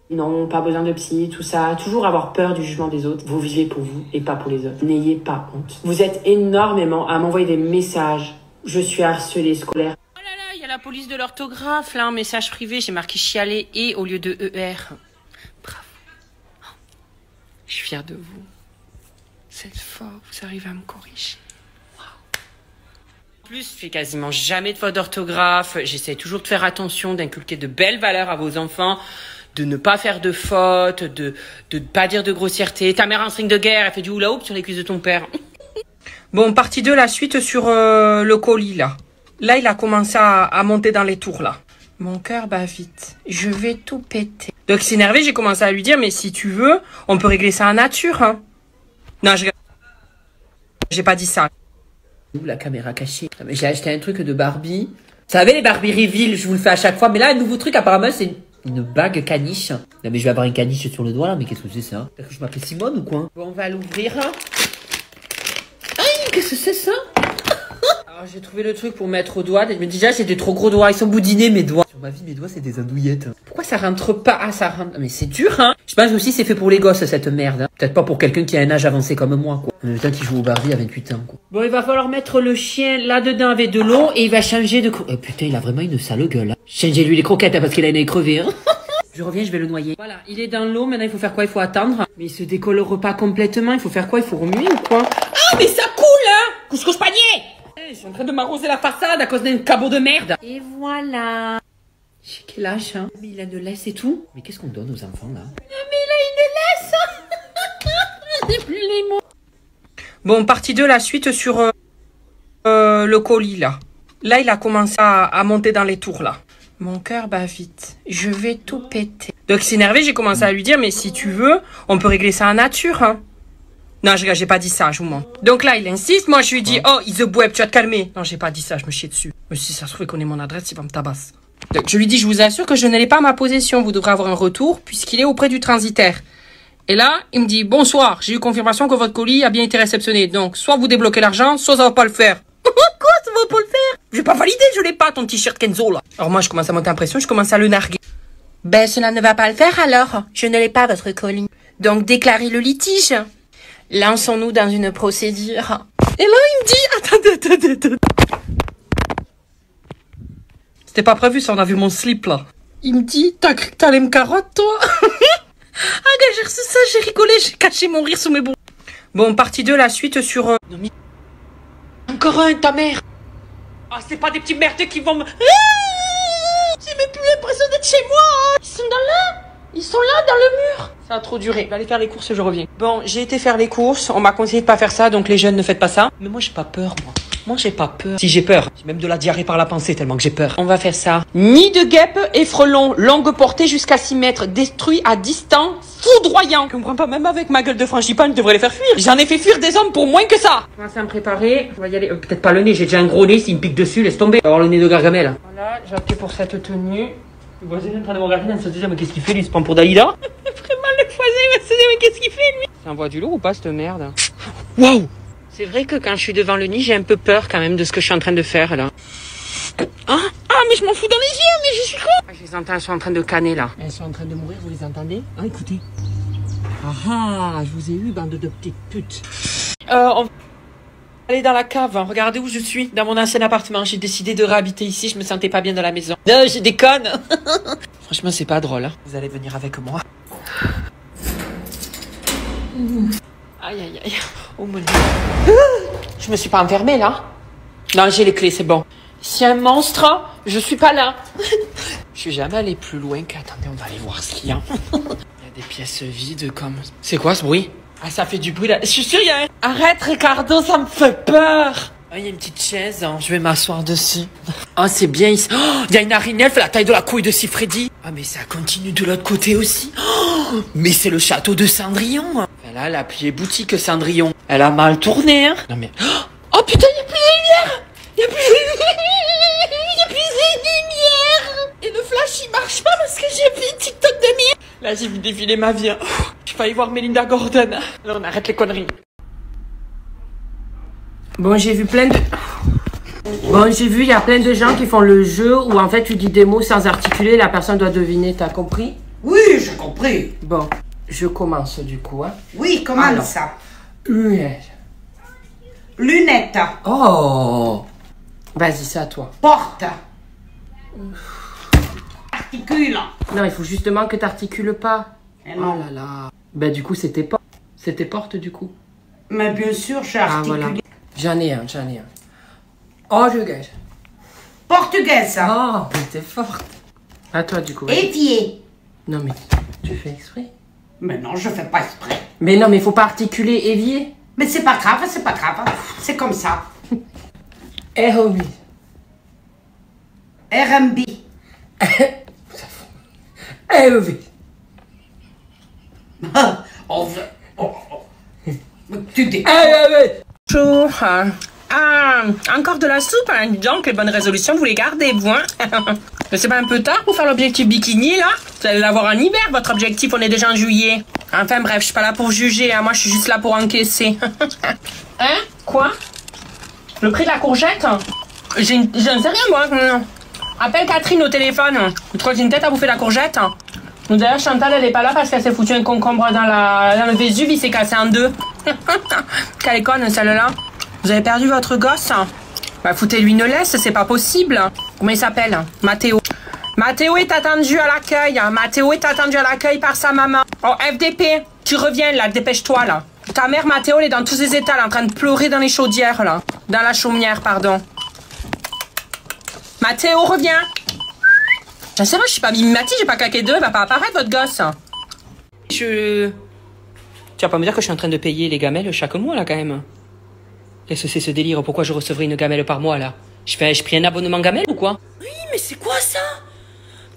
Non, pas besoin de psy, tout ça. Toujours avoir peur du jugement des autres. Vous vivez pour vous et pas pour les autres. N'ayez pas honte. Vous êtes énormément à m'envoyer des messages. Je suis harcelée scolaire. Il y a la police de l'orthographe, là, en message privé, j'ai marqué chialer et au lieu de ER. Bravo. Je suis fière de vous. Vous êtes fort, vous arrivez à me corriger. Wow. En plus, je fais quasiment jamais de faute d'orthographe. J'essaie toujours de faire attention, d'inculquer de belles valeurs à vos enfants, de ne pas faire de fautes, de ne pas dire de grossièreté. Ta mère en string de guerre, elle fait du hula hoop sur les cuisses de ton père. Bon, partie 2, la suite sur le colis, là. Là, il a commencé à monter dans les tours, là. Mon cœur bat vite. Je vais tout péter. Donc, c'est énervé, j'ai commencé à lui dire, mais si tu veux, on peut régler ça en nature, hein. Non, j'ai pas dit ça. La caméra cachée. J'ai acheté un truc de Barbie. Vous savez, les Barbie Reveal, je vous le fais à chaque fois. Mais là, un nouveau truc, apparemment, c'est une bague caniche. Non, mais je vais avoir une caniche sur le doigt, là. Mais qu'est-ce que c'est, ça? Est-ce que je m'appelle Simone ou quoi? Bon, on va l'ouvrir. Aïe, qu'est-ce que c'est, ça? Alors, j'ai trouvé le truc pour mettre au doigt. Mais déjà, j'ai des trop gros doigts. Ils sont boudinés, mes doigts. Sur ma vie, mes doigts, c'est des andouillettes. Pourquoi ça rentre pas? Ah, ça rentre. Mais c'est dur, hein. Je pense aussi c'est fait pour les gosses, cette merde. Hein. Peut-être pas pour quelqu'un qui a un âge avancé comme moi, quoi. En même temps, qui joue au Barbie à 28 ans, quoi. Bon, il va falloir mettre le chien là-dedans avec de l'eau et il va changer de... Oh, putain, il a vraiment une sale gueule, hein. Changez-lui les croquettes, hein, parce qu'il a une nez crevé, hein. Je reviens, je vais le noyer. Voilà, il est dans l'eau. Maintenant, il faut faire quoi? Il faut attendre. Mais il se décolore pas complètement. Il faut faire quoi? Il faut remuer ou quoi? Ah, mais ça coule, hein. Couche panier. Je suis en train de m'arroser la façade à cause d'un cabot de merde. Et voilà. J'ai quel âge, hein? Mais il a de laisse et tout. Mais qu'est-ce qu'on donne aux enfants, là? Mais il a une laisse. J'ai plus les mots. Bon, partie 2, la suite sur le colis, là. Là, il a commencé à monter dans les tours, là. Mon cœur bat vite. Je vais tout péter. Donc, c'est énervé, j'ai commencé à lui dire, mais si tu veux, on peut régler ça en nature, hein. Non, j'ai pas dit ça, je vous mens. Donc là, il insiste. Moi, je lui dis, oh, is a web, tu vas te calmer. Non, j'ai pas dit ça, je me chiais dessus. Mais si ça se trouve, il connaît mon adresse, il va me tabasser. Donc, je lui dis, je vous assure que je ne l'ai pas à ma possession. Vous devrez avoir un retour, puisqu'il est auprès du transitaire. Et là, il me dit, bonsoir, j'ai eu confirmation que votre colis a bien été réceptionné. Donc, soit vous débloquez l'argent, soit ça va pas le faire. Quoi, ça va pas le faire? Je vais pas valider, je l'ai pas, ton t-shirt Kenzo, là. Alors moi, je commence à monter en pression, je commence à le narguer. Ben, cela ne va pas le faire, alors. Je ne l'ai pas, votre colis. Donc, déclarez le litige. Lançons-nous dans une procédure. Et là, il me dit... Attends. C'était pas prévu, ça, on a vu mon slip, là. Il me dit, t'as cru que t'allais me carotte, toi? Ah, gars, j'ai reçu ça, j'ai rigolé, j'ai caché mon rire sous mes bouts. Bon, partie 2, la suite sur... Non mais... Encore un, ta mère. Ah, c'est pas des petits merdeux qui vont me... J'ai même plus l'impression d'être chez moi. Ils sont là. Ils sont là, dans le mur. Ça a trop duré. Je vais aller faire les courses, je reviens. Bon, j'ai été faire les courses. On m'a conseillé de pas faire ça, donc les jeunes, ne faites pas ça. Mais moi, j'ai pas peur, moi. Moi, j'ai pas peur. Si, j'ai peur. J'ai même de la diarrhée par la pensée, tellement que j'ai peur. On va faire ça. Nid de guêpe et frelon, longue portée jusqu'à 6 mètres, détruit à distance, foudroyant. Je comprends pas, même avec ma gueule de frangipane, je devrais les faire fuir. J'en ai fait fuir des hommes pour moins que ça. On va s'en préparer. On va y aller. Peut-être pas le nez, j'ai déjà un gros nez, s'il me pique dessus, laisse tomber. On va avoir le nez de Gargamel. Voilà, j'ai opté pour cette tenue. Le voisin est en train de me regarder, il se disait, mais qu'est-ce qu'il fait, lui, il se prend pour Dalida? Vraiment, le voisin, il va se dire, mais qu'est-ce qu'il fait, lui? Ça envoie du lourd ou pas, cette merde? Waouh! C'est vrai que quand je suis devant le nid, j'ai un peu peur quand même de ce que je suis en train de faire là. Ah, mais je m'en fous dans les yeux, mais je suis con. Ah, je les entends, elles sont en train de canner là. Elles sont en train de mourir, vous les entendez? Ah, écoutez. Ah, je vous ai eu, bande de petites putes. On va aller dans la cave, hein. Regardez où je suis, dans mon ancien appartement. J'ai décidé de réhabiter ici, je me sentais pas bien dans la maison. Non, je déconne. Franchement, c'est pas drôle. Hein. Vous allez venir avec moi. Aïe, aïe, aïe. Oh mon Dieu. Je me suis pas enfermée là. Non, j'ai les clés, c'est bon. Si un monstre, je suis pas là. Je suis jamais allée plus loin qu'attendez, on va aller voir ce qu'il y a. Il y a des pièces vides comme... C'est quoi ce bruit? Ah, ça fait du bruit là. Je suis sûre, il y a un... Arrête Ricardo, ça me fait peur. Ah, il y a une petite chaise, hein. Je vais m'asseoir dessus. Ah, c'est bien ici. Oh, il y a une arinelle, la taille de la couille de Sifredi. Ah, mais ça continue de l'autre côté aussi. Oh, mais c'est le château de Cendrillon. Là, elle a plié boutique Cendrillon. Elle a mal tourné, hein. Non mais... Oh putain, il n'y a plus de lumière. Il n'y a plus de lumière. Et le flash, il marche pas parce que j'ai vu TikTok de mire. Là, j'ai vu défiler ma vie. Hein. J'ai failli voir Melinda Gordon. Là, on arrête les conneries. Bon, j'ai vu plein de... Bon, j'ai vu, il y a plein de gens qui font le jeu où en fait tu dis des mots sans articuler, la personne doit deviner, t'as compris? Oui, j'ai compris. Bon, je commence du coup, hein. Oui, comment Alors. ça? Lunettes. Lunettes. Oh! Vas-y, c'est à toi. Porte. Articule. Non, il faut justement que t'articules pas. Eh Oh non. là là. Bah du coup, c'était porte. C'était porte du coup. Mais bien sûr, j'ai Ah articulé. voilà. J'en ai un. Oh, je gagne. Portugaise. Oh, mais t'es forte. À toi du coup. vas-y. Évier. Non mais, tu fais exprès. Mais non, je fais pas exprès. Mais non, mais il faut pas articuler évier. Mais c'est pas grave, c'est pas grave. C'est comme ça. Eh oh oui. RMB. Eh oui. Oh, tu dis. Eh oui. Bonjour. Encore de la soupe, hein. Dis donc, les bonnes résolutions, vous les gardez, vous, hein. Mais c'est pas un peu tard pour faire l'objectif bikini, là? Vous allez l'avoir en hiver, votre objectif, on est déjà en juillet. Enfin bref, je suis pas là pour juger, hein. Moi, je suis juste là pour encaisser. Hein? Quoi? Le prix de la courgette? Je ne sais rien, moi. Appelle Catherine au téléphone. Tu crois que j'ai une tête à bouffer la courgette? D'ailleurs, Chantal, elle est pas là parce qu'elle s'est foutue un concombre dans le Vésuve, il s'est cassé en deux. Quelle est conne, celle-là. Vous avez perdu votre gosse? Bah, foutez-lui une laisse, c'est pas possible. Comment il s'appelle? Mathéo. Mathéo est attendu à l'accueil. Mathéo est attendu à l'accueil par sa maman. Oh, FDP, tu reviens, là, dépêche-toi, là. Ta mère, Mathéo, elle est dans tous ses états, là, en train de pleurer dans les chaudières, là. Dans la chaumière, pardon. Mathéo, reviens. Je sais pas, je suis pas mimimati, j'ai pas claqué deux, elle va pas apparaître, votre gosse. Tu vas pas me dire que je suis en train de payer les gamelles chaque mois, là, quand même. Qu'est-ce que c'est ce délire? Pourquoi je recevrais une gamelle par mois, là? Je pris un abonnement gamelle ou quoi? Oui, mais c'est quoi ça?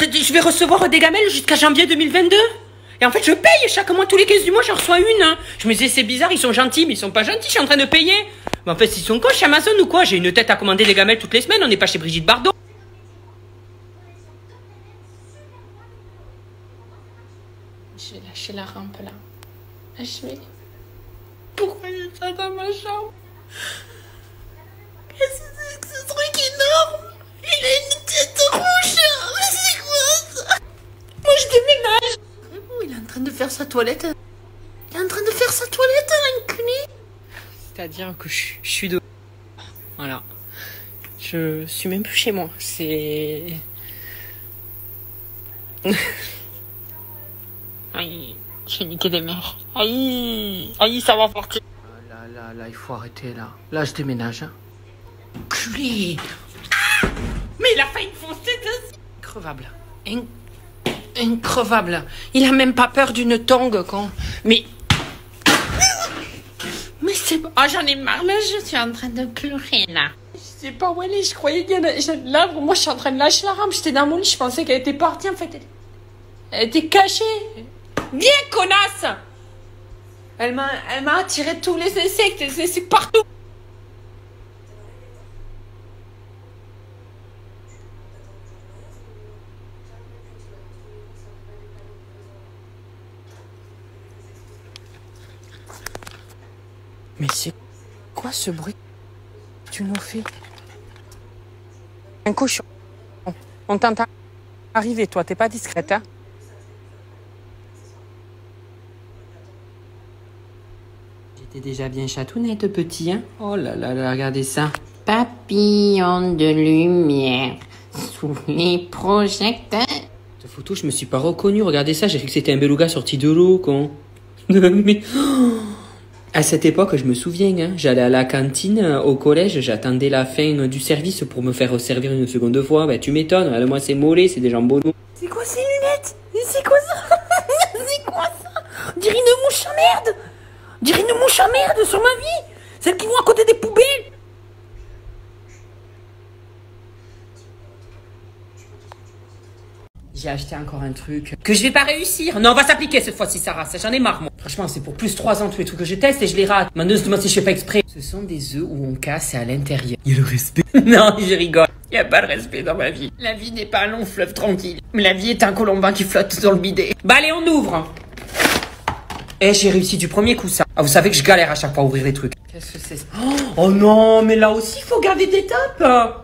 Je vais recevoir des gamelles jusqu'à janvier 2022. Et en fait, je paye chaque mois, tous les 15 du mois, j'en reçois une. Hein. Je me disais, c'est bizarre, ils sont gentils, mais ils sont pas gentils, je suis en train de payer. Mais en fait, ils sont quoi chez Amazon ou quoi? J'ai une tête à commander des gamelles toutes les semaines, on n'est pas chez Brigitte Bardot. Je vais lâcher la rampe là. Je vais... Pourquoi il y a ça dans ma chambre? Qu'est-ce que c'est que ce truc énorme? Il a une tête rouge. Mais c'est quoi ça? Moi je déménage. Oh, il est en train de faire sa toilette. Il est en train de faire sa toilette, l'inconnu. C'est-à-dire que je suis de... Voilà. Je suis même plus chez moi. C'est... Aïe, j'ai niqué des mères. Aïe, ça va partir. là, il faut arrêter, là. Là, je déménage, hein. Culé. Ah, mais il a failli foncer dessus. Increvable. Increvable. Il a même pas peur d'une tongue, con. Mais c'est... Oh, j'en ai marre, là, je suis en train de pleurer, là. Je sais pas où elle est, je croyais qu'elle... Là, moi, je suis en train de lâcher la rame. J'étais dans mon lit, je pensais qu'elle était partie, en fait. Elle était cachée. Viens, connasse! Elle m'a attiré tous les insectes partout. Mais c'est quoi ce bruit que tu nous fais? Un cochon. On t'entend arriver, toi, t'es pas discrète, hein? J'étais déjà bien chatounette, petit, hein? Oh là là là, regardez ça. Papillon de lumière sous les projecteurs. Cette photo, je me suis pas reconnu. Regardez ça, j'ai cru que c'était un beluga sorti de l'eau, con. Mais... À cette époque, je me souviens, hein, j'allais à la cantine au collège, j'attendais la fin du service pour me faire servir une seconde fois. Bah, tu m'étonnes, regarde-moi ces mollets, c'est des jambonneaux. C'est quoi ces lunettes? C'est quoi ça? C'est quoi ça? On dirait une mouche à merde! On dirait une mouche à merde sur ma vie! Celles qui vont à côté des poubelles! J'ai acheté encore un truc que je vais pas réussir. Non, on va s'appliquer cette fois-ci, Sarah. Ça, j'en ai marre, moi. Franchement, c'est pour plus 3 ans tous les trucs que je teste et je les rate. Maintenant, je me demande si je fais pas exprès. Ce sont des œufs où on casse et à l'intérieur. Il y a le respect. Non, je rigole. Il y a pas de respect dans ma vie. La vie n'est pas un long fleuve tranquille. Mais la vie est un colombin qui flotte dans le bidet. Bah allez, on ouvre. Eh, j'ai réussi du premier coup, ça. Ah, vous savez que je galère à chaque fois à ouvrir les trucs. Qu'est-ce que c'est ça? Oh non, mais là aussi, il faut garder des tapes.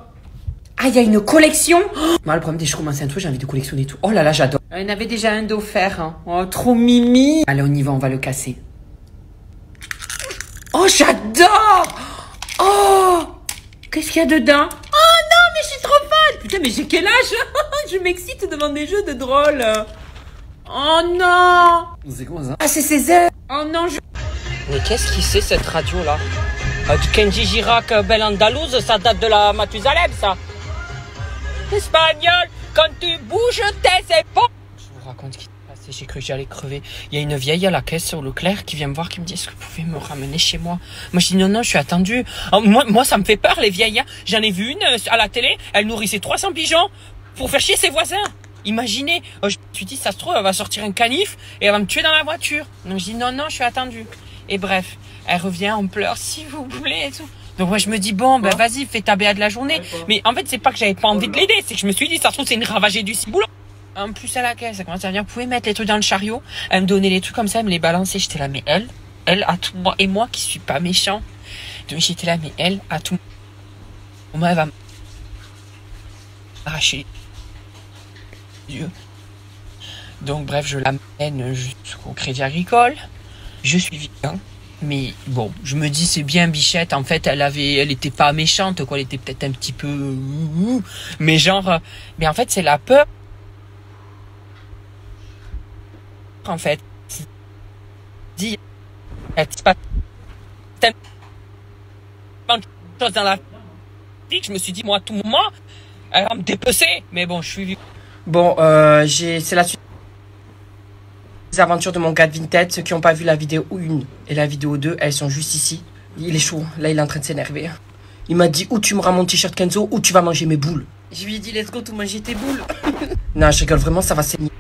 Ah, il y a une collection. Moi, le problème, dès que je commence un truc, j'ai envie de collectionner tout. Oh là là, j'adore. Il y en avait déjà un d'offert. Hein. Oh, trop mimi. Allez, on y va, on va le casser. Oh, j'adore. Oh, qu'est-ce qu'il y a dedans? Oh non, mais je suis trop fan. Putain, mais j'ai quel âge? Je m'excite devant des jeux de drôle. Oh non. C'est quoi ça? Ah, c'est Césaire. Oh non, je... Mais qu'est-ce qui c'est, cette radio-là? Du Kenji Girac, Belle Andalouse, ça date de la Mathusalem, ça. Espagnol, quand tu bouges tes épaules. Je vous raconte ce qui s'est passé, j'ai cru que j'allais crever. Il y a une vieille à la caisse sur Leclerc qui vient me voir, qui me dit: est-ce que vous pouvez me ramener chez moi? Moi je dis non, je suis attendue. Moi ça me fait peur, les vieilles. Hein. J'en ai vu une à la télé, elle nourrissait 300 pigeons pour faire chier ses voisins. Imaginez, je me suis dit, ça se trouve, elle va sortir un canif et elle va me tuer dans la voiture. Donc je dis non, je suis attendue. Et bref, elle revient en pleurs, s'il vous plaît, et tout. Donc moi je me dis bon ben vas-y, fais ta BA de la journée. Mais en fait c'est pas que j'avais pas envie de l'aider, c'est que je me suis dit ça se trouve c'est une ravagée du ciboulot. En plus à la caisse, ça commence à dire vous pouvez mettre les trucs dans le chariot. Elle me donnait les trucs comme ça, elle me les balançait. J'étais là mais elle à tout moi et moi qui suis pas méchant. Donc j'étais là mais elle à tout moment elle va m'arracher les yeux. Donc bref je l'amène jusqu'au Crédit Agricole. Je suis vilain. Mais bon, je me dis c'est bien Bichette, en fait elle était pas méchante quoi, elle était peut-être un petit peu mais genre mais en fait c'est la peur en fait. Dit elle se passe tellement de choses dans la vie que je me suis dit moi à tout moment elle va me dépecer, mais bon je suis bon c'est la suite les aventures de mon gars de Vinted. Ceux qui n'ont pas vu la vidéo 1 et la vidéo 2, elles sont juste ici. Il est chaud, là il est en train de s'énerver. Il m'a dit ou tu me rends mon t-shirt Kenzo ou tu vas manger mes boules. Je lui ai dit let's go tout manger tes boules. Non je rigole vraiment, ça va saigner.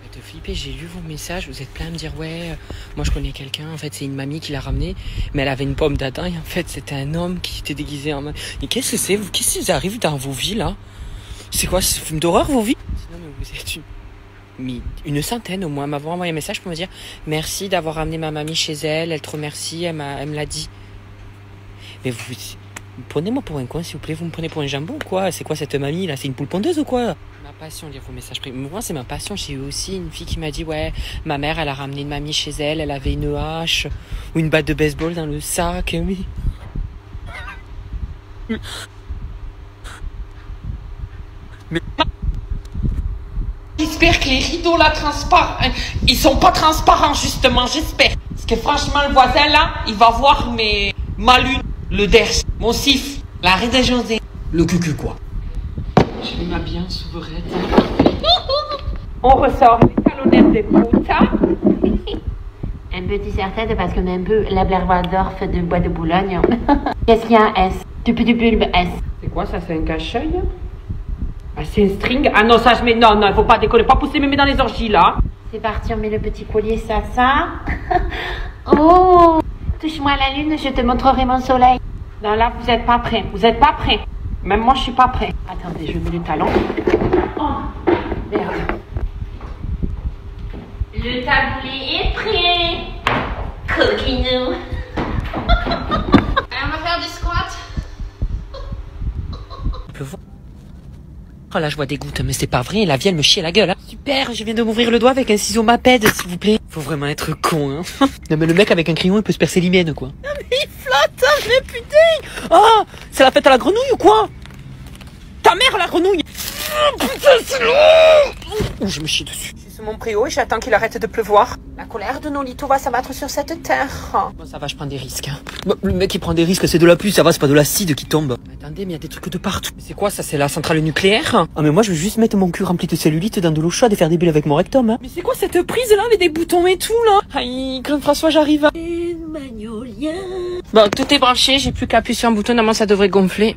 Faites flipper, j'ai lu vos messages, vous êtes plein à me dire ouais, moi je connais quelqu'un, en fait c'est une mamie qui l'a ramené, mais elle avait une pomme d'Adam et en fait c'était un homme qui était déguisé en... Et qu'est-ce que c'est? Qu'est-ce qui vous arrive dans vos vies là? C'est quoi ce film d'horreur, vos vies? Sinon, mais vous êtes une centaine au moins m'avoir envoyé un message pour me dire merci d'avoir ramené ma mamie chez elle, elle te remercie, elle me l'a dit. Mais vous prenez-moi pour un coin, s'il vous plaît, vous me prenez pour un jambon ou quoi? C'est quoi cette mamie là? C'est une poule pondeuse ou quoi? Ma passion, lire vos messages privés. Moi, c'est ma passion. J'ai eu aussi une fille qui m'a dit ouais, ma mère, elle a ramené une mamie chez elle, elle avait une hache ou une batte de baseball dans le sac, oui. Mais j'espère que les rideaux là transparents, ils sont pas transparents justement, j'espère. Parce que franchement, le voisin là, il va voir ma lune, le derche, mon sif, la reine de José, le cucu quoi. Je vais m'habiller en souverette. On ressort les talonnettes de puta. Un peu dissertée parce qu'on est un peu la Blair Waldorf de Bois de Boulogne. Qu'est-ce qu'il y a un S? Du bulbe S. C'est quoi ça? C'est un cache-œil? Ah, c'est un string? Ah non, ça je mets. Non, il faut pas décoller, pas pousser mémé dans les orgies là. C'est parti, on met le petit collier, ça. Oh! Touche-moi la lune, je te montrerai mon soleil. Non, là, vous êtes pas prêts. Vous êtes pas prêts. Même moi, je suis pas prêt. Attendez, je mets les talons. Oh, merde. Le tablier est prêt. Coquinou. On va faire du squat. Oh là, je vois des gouttes, mais c'est pas vrai, la vie elle me chie la gueule. Hein. Super, je viens de m'ouvrir le doigt avec un ciseau Maped, s'il vous plaît. Faut vraiment être con, hein. Non mais le mec avec un crayon, il peut se percer l'hymen, quoi. Ah mais il flotte, hein, mais putain. Oh, c'est la fête à la grenouille ou quoi? Ta mère la grenouille. Oh, putain, c'est lourd. Oh, je me chie dessus. Je suis sur mon préau et j'attends qu'il arrête de pleuvoir. La colère de Nolito va s'abattre sur cette terre. Bon, ça va, je prends des risques. Hein. Bon, le mec qui prend des risques, c'est de la pluie, ça va, c'est pas de l'acide qui tombe. Mais attendez, mais il y a des trucs de partout. Mais c'est quoi ça? C'est la centrale nucléaire? Ah mais moi je veux juste mettre mon cul rempli de cellulite dans de l'eau chaude et faire des bulles avec mon rectum. Hein. Mais c'est quoi cette prise là avec des boutons et tout là? Aïe, Claude François, j'arrive à... Bon, tout est branché, j'ai plus qu'à appuyer sur un bouton, normalement ça devrait gonfler.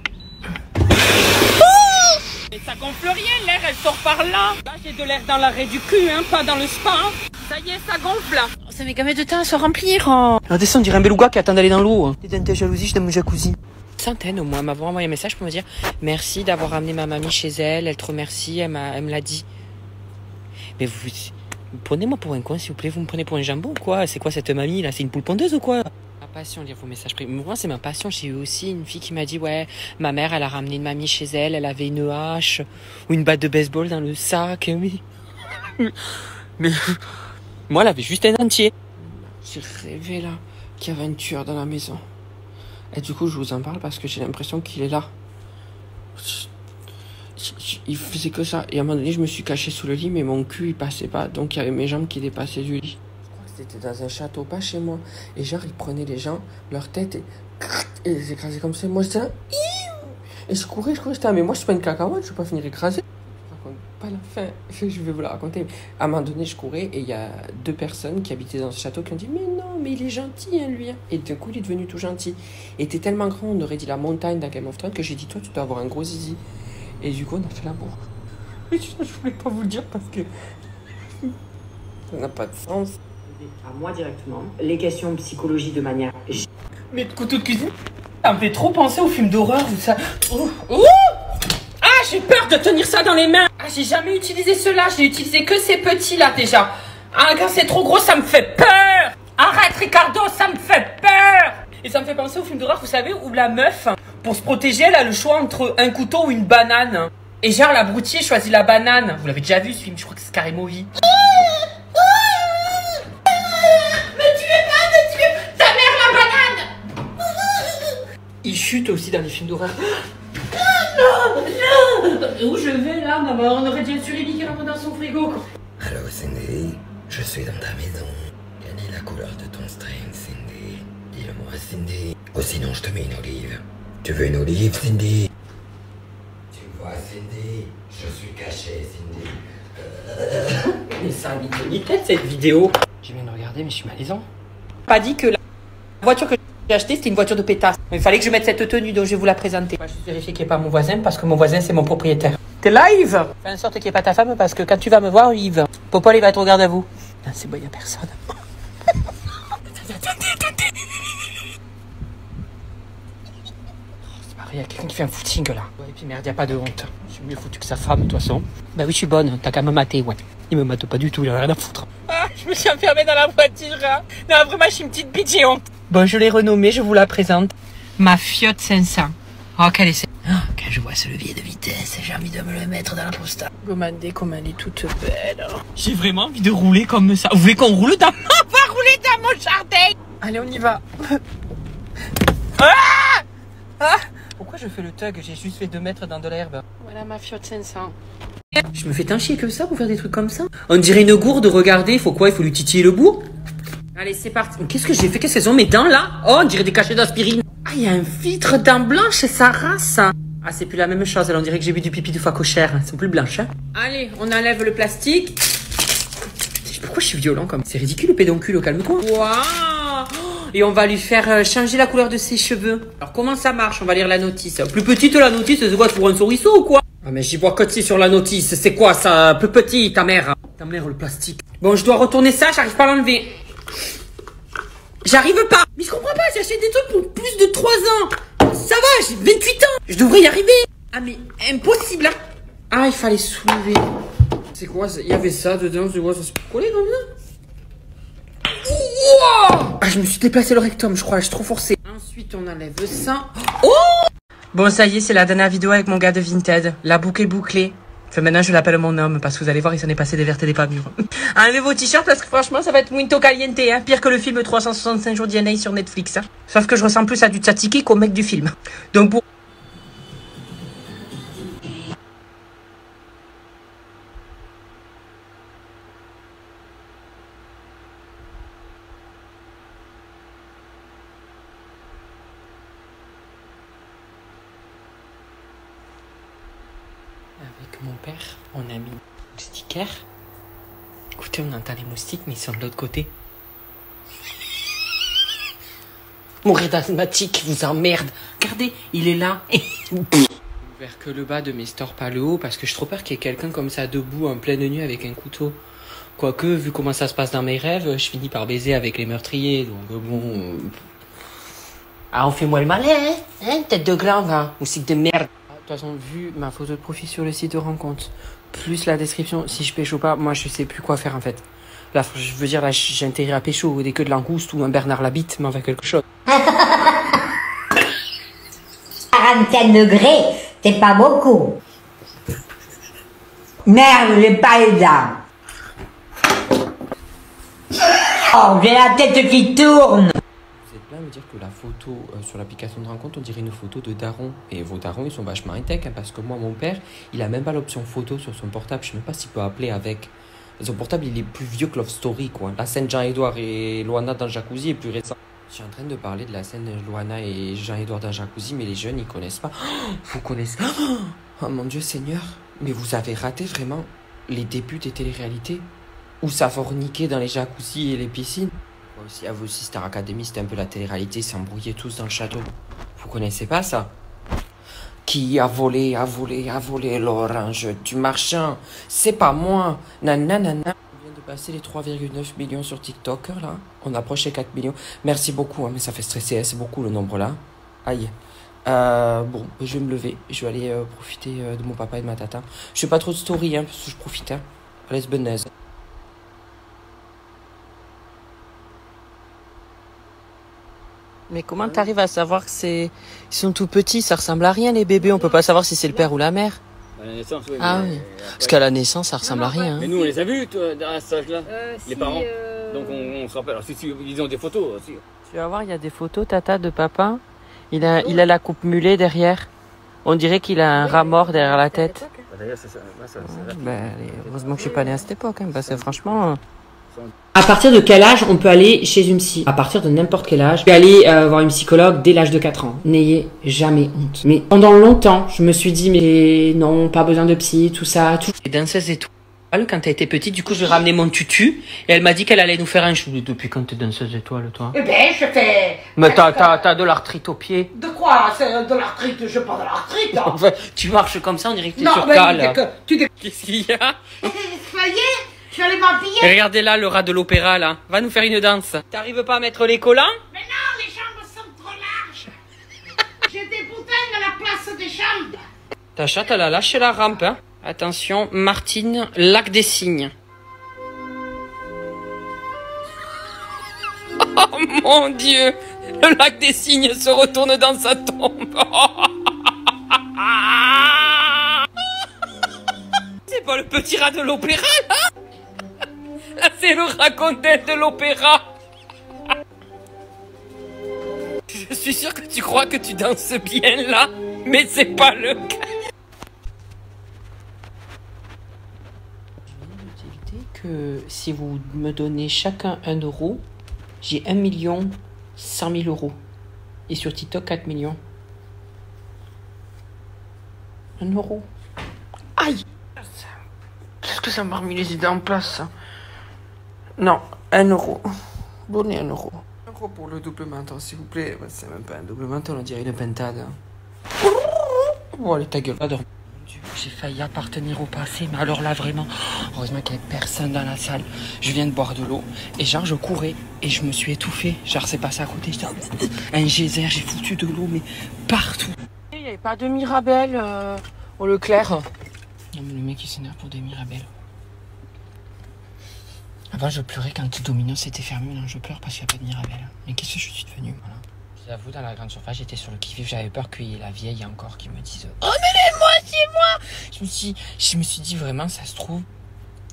Mais ça gonfle rien, l'air elle sort par là. Là j'ai de l'air dans l'arrêt du cul, hein, pas dans le spa. Hein. Ça y est, ça gonfle là. Ça met combien de temps à se remplir? Oh. Alors descends, on dirait un beluga qui attend d'aller dans l'eau. T'es dans ta jalousie, je dans mon jacuzzi. Centaine au moins m'avoir envoyé un message pour me dire merci d'avoir ramené ma mamie chez elle, elle te remercie, elle me l'a dit. Mais vous prenez-moi pour un coin s'il vous plaît, vous me prenez pour un jambon ou quoi? C'est quoi cette mamie là? C'est une poule pondeuse ou quoi? Ma passion, lire vos messages privés. Moi c'est ma passion, j'ai eu aussi une fille qui m'a dit ouais, ma mère elle a ramené une mamie chez elle, elle avait une hache ou une batte de baseball dans le sac, oui. Mais moi elle avait juste un entier. J'ai rêvé là qu'il y avait un tueur dans la maison. Et du coup, je vous en parle parce que j'ai l'impression qu'il est là. Il faisait que ça. Et à un moment donné, je me suis caché sous le lit, mais mon cul, il passait pas. Donc, il y avait mes jambes qui dépassaient du lit. Je crois que c'était dans un château, pas chez moi. Et genre, ils prenaient les gens, leur tête, et les écrasaient comme ça. Moi, j'étais là, et je courais, j'étais là, mais moi, je suis pas une cacahuète, je vais pas finir écrasée. Pas la fin, je vais vous la raconter. À un moment donné, je courais et il y a 2 personnes qui habitaient dans ce château qui ont dit mais non, mais il est gentil, hein, lui. Et d'un coup, il est devenu tout gentil. Il était tellement grand, on aurait dit la montagne dans Game of Thrones que j'ai dit toi, tu dois avoir un gros zizi. Et du coup, on a fait l'amour. Mais je voulais pas vous le dire parce que ça n'a pas de sens. À moi directement, les questions de psychologie de manière. Mais de couteau de cuisine, ça me fait trop penser aux films d'horreur où ça. J'ai peur de tenir ça dans les mains. Ah, j'ai jamais utilisé cela. J'ai utilisé que ces petits là déjà. Ah, quand c'est trop gros, ça me fait peur. Arrête, Ricardo, ça me fait peur. Et ça me fait penser au film d'horreur, vous savez, où la meuf, pour se protéger, elle a le choix entre un couteau ou une banane. Et genre, l'abruti choisit la banane. Vous l'avez déjà vu ce film? Je crois que c'est Scary Movie. Me tuez pas, ta mère la banane. Il chute aussi dans les films d'horreur. Non. Où je vais là? Non, bah, on aurait dit un surimi qui rentre dans son frigo. Allô Cindy, je suis dans ta maison. Quelle est la couleur de ton string, Cindy? Dis-le-moi, Cindy. Ou sinon je te mets une olive. Tu veux une olive, Cindy? Tu vois, Cindy, je suis caché, Cindy. Mais ça a ni tête cette vidéo. Je viens de regarder, mais je suis malaisant. Pas dit que la voiture que j'ai achetée c'était une voiture de pétasse. Il fallait que je mette cette tenue donc je vais vous la présenter. Je vais vérifier qu'il n'y ait pas mon voisin parce que mon voisin c'est mon propriétaire. T'es live? Fais en sorte qu'il n'y ait pas ta femme parce que quand tu vas me voir, Yves, Popol il va te regarder à vous. Ah, c'est bon, il n'y a personne. Attendez. C'est pas vrai, il y a quelqu'un qui fait un footing là. Ouais, et puis merde, il n'y a pas de honte. Je suis mieux foutu que sa femme de toute façon. Bah oui, je suis bonne, t'as qu'à me mater, ouais. Il me mate pas du tout, il a rien à foutre. Ah, je me suis enfermée dans la voiture. Hein. Non, vraiment, je suis une petite bitch honte. Bon, je l'ai renommée, je vous la présente. Ma Fiat 500. Oh, quelle est Quand je vois ce levier de vitesse, j'ai envie de me le mettre dans la prostate. Regardez comme elle est toute belle. J'ai vraiment envie de rouler comme ça. Vous voulez qu'on roule dans... On va rouler dans mon jardin. Allez, on y va. Pourquoi je fais le tug? J'ai juste fait 2 mètres dans de l'herbe. Voilà ma Fiat 500. Je me fais tant chier que ça pour faire des trucs comme ça. On dirait une gourde, regardez, il faut quoi? Il faut lui titiller le bout. Allez, c'est parti. Qu'est-ce que j'ai fait? Qu'est-ce qu'elles ont mes dents là? Oh, on dirait des cachets d'aspirine. Ah, il y a un filtre dents blanches et ça race. Ah, c'est plus la même chose. Alors, on dirait que j'ai bu du pipi de fois cochère. Elles sont plus blanches. Hein. Allez, on enlève le plastique. Pourquoi je suis violent comme ça? C'est ridicule le pédoncule, calme-toi. Waouh! Et on va lui faire changer la couleur de ses cheveux. Alors, comment ça marche? On va lire la notice. Plus petite la notice, c'est quoi pour un souriceau ou quoi? Ah, mais j'y vois que c'est sur la notice. C'est quoi ça? Plus petit, ta mère. Ta mère, le plastique. Bon, je dois retourner ça, j'arrive pas à l'enlever. J'arrive pas. Mais je comprends pas, j'achète des trucs pour plus de 3 ans. Ça va, j'ai 28 ans. Je devrais y arriver. Ah, mais impossible. Hein. Ah, il fallait soulever. C'est quoi? Il y avait ça dedans, tu vois, ça se collait comme ça. Wow! Ah, je me suis déplacé le rectum, je crois, je suis trop forcé. Ensuite, on enlève ça. Oh! Bon, ça y est, c'est la dernière vidéo avec mon gars de Vinted. La boucle est bouclée. Enfin, maintenant, je l'appelle mon homme, parce que vous allez voir, il s'en est passé des vertes et des pas mûres. Enlevez vos t-shirts, parce que franchement, ça va être muito caliente, hein. Pire que le film 365 jours d'INA sur Netflix, hein. Sauf que je ressemble plus à du tzatziki qu'au mec du film. Donc, pour... Avec mon père, on a mis le sticker. Écoutez, on entend les moustiques, mais ils sont de l'autre côté. Mon ride asthmatique vous emmerde. Regardez, il est là. Ouvert que le bas de mes stores, pas le haut, parce que je suis trop peur qu'il y ait quelqu'un comme ça debout en pleine nuit avec un couteau. Quoique, vu comment ça se passe dans mes rêves, je finis par baiser avec les meurtriers, donc bon... Ah, on fait moi le malin, hein, tête de gland, hein, moustique de merde. De toute façon, vu ma photo de profil sur le site de rencontre, plus la description, si je pêche ou pas, moi je sais plus quoi faire en fait. Là, je veux dire, là, j'ai intérêt à pécho, des queues de langouste ou un Bernard Labitte, mais enfin quelque chose. 44 degrés, c'est pas beaucoup. Merde, j'ai pas les dents. Oh, j'ai la tête qui tourne. Vous êtes plein à me dire que la photo sur l'application de rencontre, on dirait une photo de daron. Et vos darons, ils sont vachement high-tech, hein, parce que moi, mon père, il a même pas l'option photo sur son portable. Je sais même pas s'il peut appeler avec. Son portable, il est plus vieux que Love Story, quoi. La scène Jean-Edouard et Loana dans le jacuzzi est plus récente. Je suis en train de parler de la scène Loana et Jean-Edouard dans le jacuzzi, mais les jeunes, ils connaissent pas. Oh, vous connaissez... Oh mon Dieu Seigneur. Mais vous avez raté vraiment les débuts des téléréalités où ça forniquait dans les jacuzzis et les piscines. Moi aussi, à vous aussi, Star Academy, c'était un peu la télé-réalité, ils s'embrouillaient tous dans le château. Vous connaissez pas ça? Qui a volé l'orange du marchand? C'est pas moi. Nanana. On vient de passer les 3,9 millions sur TikTok, là. On approche les 4 millions. Merci beaucoup, hein, mais ça fait stresser, hein, c'est beaucoup le nombre là. Aïe. Bon, je vais me lever. Je vais aller profiter de mon papa et de ma tata. Je fais pas trop de story, hein, parce que je profite, hein. Allez, benaise. Mais comment t'arrives à savoir que c'est... Ils sont tout petits, ça ressemble à rien les bébés, on peut pas savoir si c'est le père ou la mère. À la naissance, oui. Ah oui, parce qu'à la naissance, ça ressemble à rien. Hein. Mais nous, on les a vus, toi, à cet âge-là, les parents. Donc on se rappelle. Alors, si ils ont des photos aussi. Tu vas voir, il y a des photos, tata, de papa. Il a la coupe mulet derrière. On dirait qu'il a un rat mort derrière la tête. D'ailleurs, c'est ça. Heureusement que je suis pas née à cette époque, hein, parce que franchement... À partir de quel âge on peut aller chez une psy? À partir de n'importe quel âge. Je peux aller voir une psychologue dès l'âge de 4 ans. N'ayez jamais honte. Mais pendant longtemps, je me suis dit, mais non, pas besoin de psy, tout ça, tout. Les danseuses étoiles, quand t'as été petite, du coup, je lui ai ramené mon tutu, et elle m'a dit qu'elle allait nous faire un chou. Depuis quand t'es danseuse étoile, toi? Eh ben, je fais... Mais t'as de l'arthrite au pied. De quoi? C'est de l'arthrite, je pas de l'arthrite. Enfin, tu marches comme ça, on dirait que t'es sur cale. Qu'est-ce qu'il y a? Ça y est, je vais aller m'habiller. Et regardez là, le rat de l'opéra, là. Va nous faire une danse. T'arrives pas à mettre les collants? Mais non, les jambes sont trop larges. J'ai des boutins à la place des jambes. Ta chatte, elle a lâché la rampe, hein. Attention, Martine, lac des cygnes. Oh mon Dieu! Le lac des cygnes se retourne dans sa tombe. C'est pas le petit rat de l'opéra, là? Là, c'est le raconteur de l'opéra. Je suis sûr que tu crois que tu danses bien, là, mais c'est pas le cas. que si vous me donnez chacun 1 euro, j'ai 1 100 000 euros. Et sur TikTok, 4 millions. 1 euro. Aïe! Qu'est-ce que ça m'a remis les idées en place, ça? Non, 1 euro. Donnez 1 euro. 1 euro pour le double menton, s'il vous plaît. C'est même pas un double menton, on dirait une pentade. Oh, allez, ta gueule, va dormir. J'ai failli appartenir au passé, mais alors là, vraiment, heureusement qu'il n'y avait personne dans la salle. Je viens de boire de l'eau, et genre, je courais, et je me suis étouffé. Genre, c'est passé à côté, j'étais un geyser, j'ai foutu de l'eau, mais partout. Il n'y avait pas de Mirabelle au Leclerc. Non, mais le mec, il s'énerve pour des Mirabelles. Avant, je pleurais quand Domino's était fermé, maintenant je pleure parce qu'il n'y a pas de Mirabelle. Mais qu'est-ce que je suis devenue, voilà. J'avoue, dans la grande surface, j'étais sur le qui-vive, j'avais peur qu'il y ait la vieille encore qui me dise « Oh, mais moi, c'est moi !» Je me suis dit, vraiment, ça se trouve,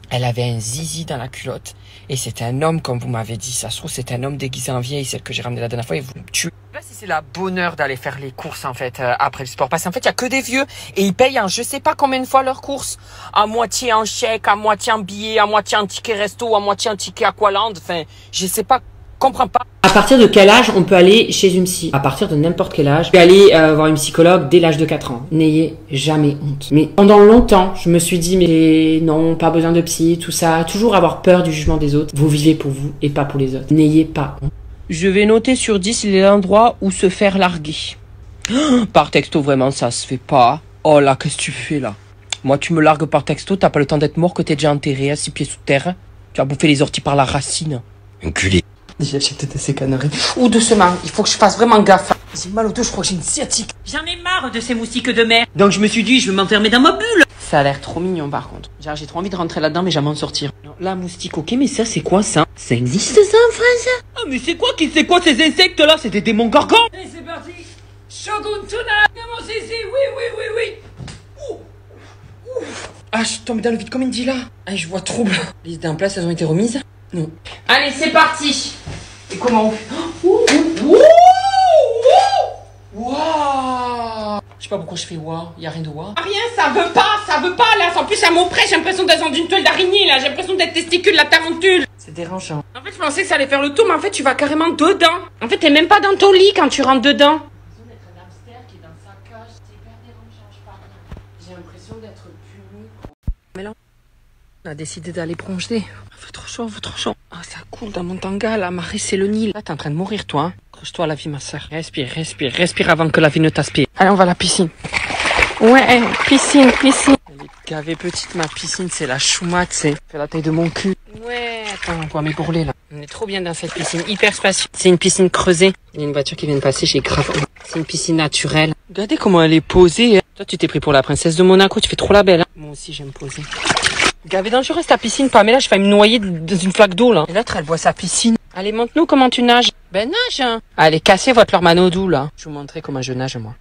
elle avait un zizi dans la culotte. Et c'était un homme, comme vous m'avez dit. Ça se trouve, c'était un homme déguisé en vieille, celle que j'ai ramenée la dernière fois, et vous me tuez. Là, c'est la bonheur d'aller faire les courses, en fait, après le sport. Parce qu'en fait, il n'y a que des vieux, et ils payent en je sais pas combien de fois leurs courses. À moitié en chèque, à moitié en billets, à moitié en ticket resto, à moitié en ticket Aqualand. Enfin, je sais pas, comprends pas. À partir de quel âge on peut aller chez une psy? À partir de n'importe quel âge. Je peux aller voir une psychologue dès l'âge de 4 ans. N'ayez jamais honte. Mais pendant longtemps, je me suis dit, mais non, pas besoin de psy, tout ça. Toujours avoir peur du jugement des autres. Vous vivez pour vous et pas pour les autres. N'ayez pas honte. Je vais noter sur 10 les endroits où se faire larguer. Par texto, vraiment, ça se fait pas. Oh là, qu'est-ce que tu fais là? Moi, tu me largues par texto, t'as pas le temps d'être mort, que t'es déjà enterré à 6 pieds sous terre. Tu vas bouffer les orties par la racine. Enculé. Déjà, j'ai peut-être ces conneries. Ou doucement, il faut que je fasse vraiment gaffe. J'ai mal au dos, je crois que j'ai une sciatique. J'en ai marre de ces moustiques de mer. Donc je me suis dit, je vais m'enfermer dans ma bulle. Ça a l'air trop mignon par contre. Genre, j'ai trop envie de rentrer là-dedans, mais jamais en sortir. Non, la moustique, ok, mais ça, c'est quoi ça? Ça existe ça en France? Ah, mais c'est quoi ces insectes là? C'est des démons gorgons. Allez, c'est parti. Shogun Tuna. Comment c'est ici? Oui. Ah, je suis tombée dans le vide comme une dit là. Ah, je vois trouble. Les idées en place, elles ont été remises? Non. Allez, c'est parti. Et comment on fait? Waouh! Je sais pas pourquoi je fais waouh, y a rien de waouh. Rien, ça veut pas là. En plus, ça m'oppresse, j'ai l'impression d'être dans une toile d'araignée là. J'ai l'impression d'être testicule, la tarentule. C'est dérangeant. En fait, je pensais que ça allait faire le tour, mais en fait, tu vas carrément dedans. En fait, t'es même pas dans ton lit quand tu rentres dedans. J'ai l'impression d'être puni. Mais là, on a décidé d'aller plonger. Il fait trop chaud. Ah, ça coule dans mon tanga, la marée, c'est le Nil. Là, t'es en train de mourir, toi. Hein. Accroche-toi à la vie, ma soeur. Respire avant que la vie ne t'aspire. Allez, on va à la piscine. Ouais, piscine. Elle est gavée petite, ma piscine, c'est la choumate, c'est fait la taille de mon cul. Ouais, attends, on voit mes bourrelets, là. On est trop bien dans cette piscine, hyper spacieuse. C'est une piscine creusée. Il y a une voiture qui vient de passer, j'ai grave. C'est une piscine naturelle. Regardez comment elle est posée. Hein. Toi, tu t'es pris pour la princesse de Monaco, tu fais trop la belle. Hein. Moi aussi, j'aime poser. Gavé dangereuse ta piscine, Pamela, je vais me noyer dans une flaque d'eau, là. Et l'autre, elle voit sa piscine. Allez, montre-nous comment tu nages. Ben, nage, hein. Allez, cassez votre leur manodou, là. Je vais vous montrer comment je nage, moi.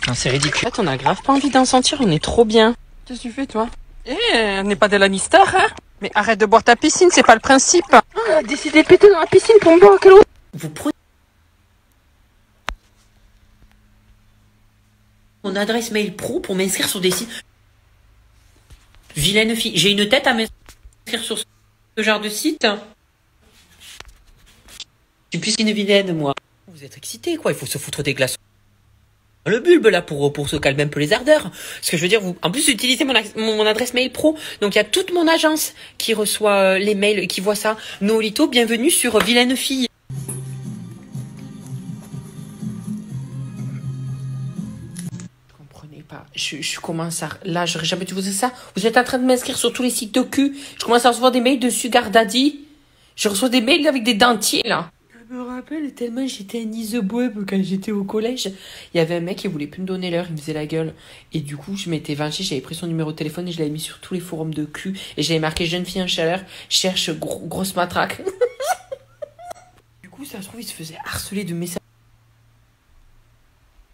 Non, c'est ridicule. En fait, on a grave pas envie d'en sentir, on est trop bien. Qu'est-ce que tu fais, toi? On n'est pas de la Mister, hein. Mais arrête de boire ta piscine, c'est pas le principe. Ah, elle a décidé de péter dans la piscine pour me boire, quelle eau. Vous prenez mon adresse mail pro pour m'inscrire sur des sites. Vilaine fille, j'ai une tête à m'inscrire sur ce genre de site. Je suis plus qu'une vilaine, moi. Vous êtes excité, quoi. Il faut se foutre des glaçons. Le bulbe, là, pour se calmer un peu les ardeurs. Ce que je veux dire, vous, en plus, utilisez mon adresse mail pro. Donc, il y a toute mon agence qui reçoit les mails, qui voit ça. Nolito, bienvenue sur Vilaine fille. Pas. Je commence à... Là, j'aurais jamais dû vous dire ça. Vous êtes en train de m'inscrire sur tous les sites de cul. Je commence à recevoir des mails de Sugar Daddy. Je reçois des mails avec des dentiers, là. Je me rappelle tellement j'étais un isebweb quand j'étais au collège. Il y avait un mec qui voulait plus me donner l'heure, il me faisait la gueule. Et du coup, je m'étais vengée, j'avais pris son numéro de téléphone et je l'avais mis sur tous les forums de cul. Et j'avais marqué jeune fille en chaleur, cherche grosse matraque. Du coup, ça se trouve, il se faisait harceler de messages.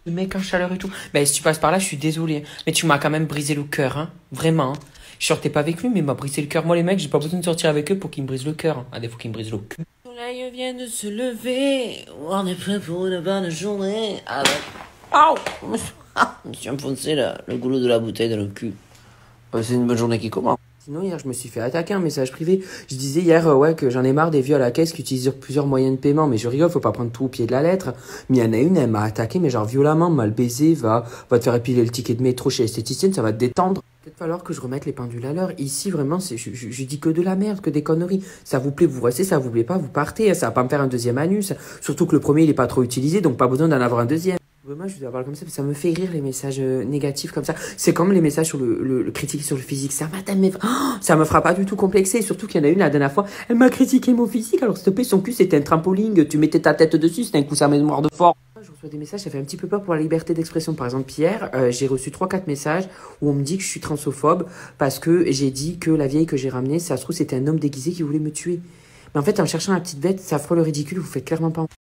Le mec en chaleur et tout. Ben, si tu passes par là, je suis désolée. Mais tu m'as quand même brisé le cœur, hein. Vraiment. Hein. Je sortais pas avec lui, mais il m'a brisé le cœur. Moi, les mecs, j'ai pas besoin de sortir avec eux pour qu'ils me brisent le cœur. Hein. À défaut qu'ils me brisent le cul. Le soleil vient de se lever. On est prêt pour une bonne journée. Avec... Oh, je me suis enfoncé le goulot de la bouteille dans le cul. C'est une bonne journée qui commence. Sinon, hier, je me suis fait attaquer un message privé. Je disais hier, ouais, que j'en ai marre des vieux à la caisse qui utilisent plusieurs moyens de paiement. Mais je rigole, faut pas prendre tout au pied de la lettre. Mais il y en a une, elle m'a attaqué, mais genre violemment, mal baisé, va te faire épiler le ticket de métro chez l'esthéticienne, ça va te détendre. Peut-être falloir que je remette les pendules à l'heure. Ici, vraiment, je dis que de la merde, que des conneries. Ça vous plaît, vous restez, ça vous plaît pas, vous partez. Ça va pas me faire un deuxième anus. Surtout que le premier, il est pas trop utilisé, donc pas besoin d'en avoir un deuxième. Moi, je vous parle comme ça, ça me fait rire les messages négatifs comme ça. C'est comme les messages sur le critique sur le physique. Ça ça me fera pas du tout complexer. Surtout qu'il y en a une la dernière fois, elle m'a critiqué mon physique. Alors s'il te plaît, son cul c'était un trampoline, tu mettais ta tête dessus, c'était un coup sa mémoire de fort. Je reçois des messages, ça fait un petit peu peur pour la liberté d'expression. Par exemple, hier, j'ai reçu 3-4 messages où on me dit que je suis transphobe parce que j'ai dit que la vieille que j'ai ramenée, ça se trouve c'était un homme déguisé qui voulait me tuer. Mais en fait, en cherchant la petite bête, ça fera le ridicule, vous faites clairement pas.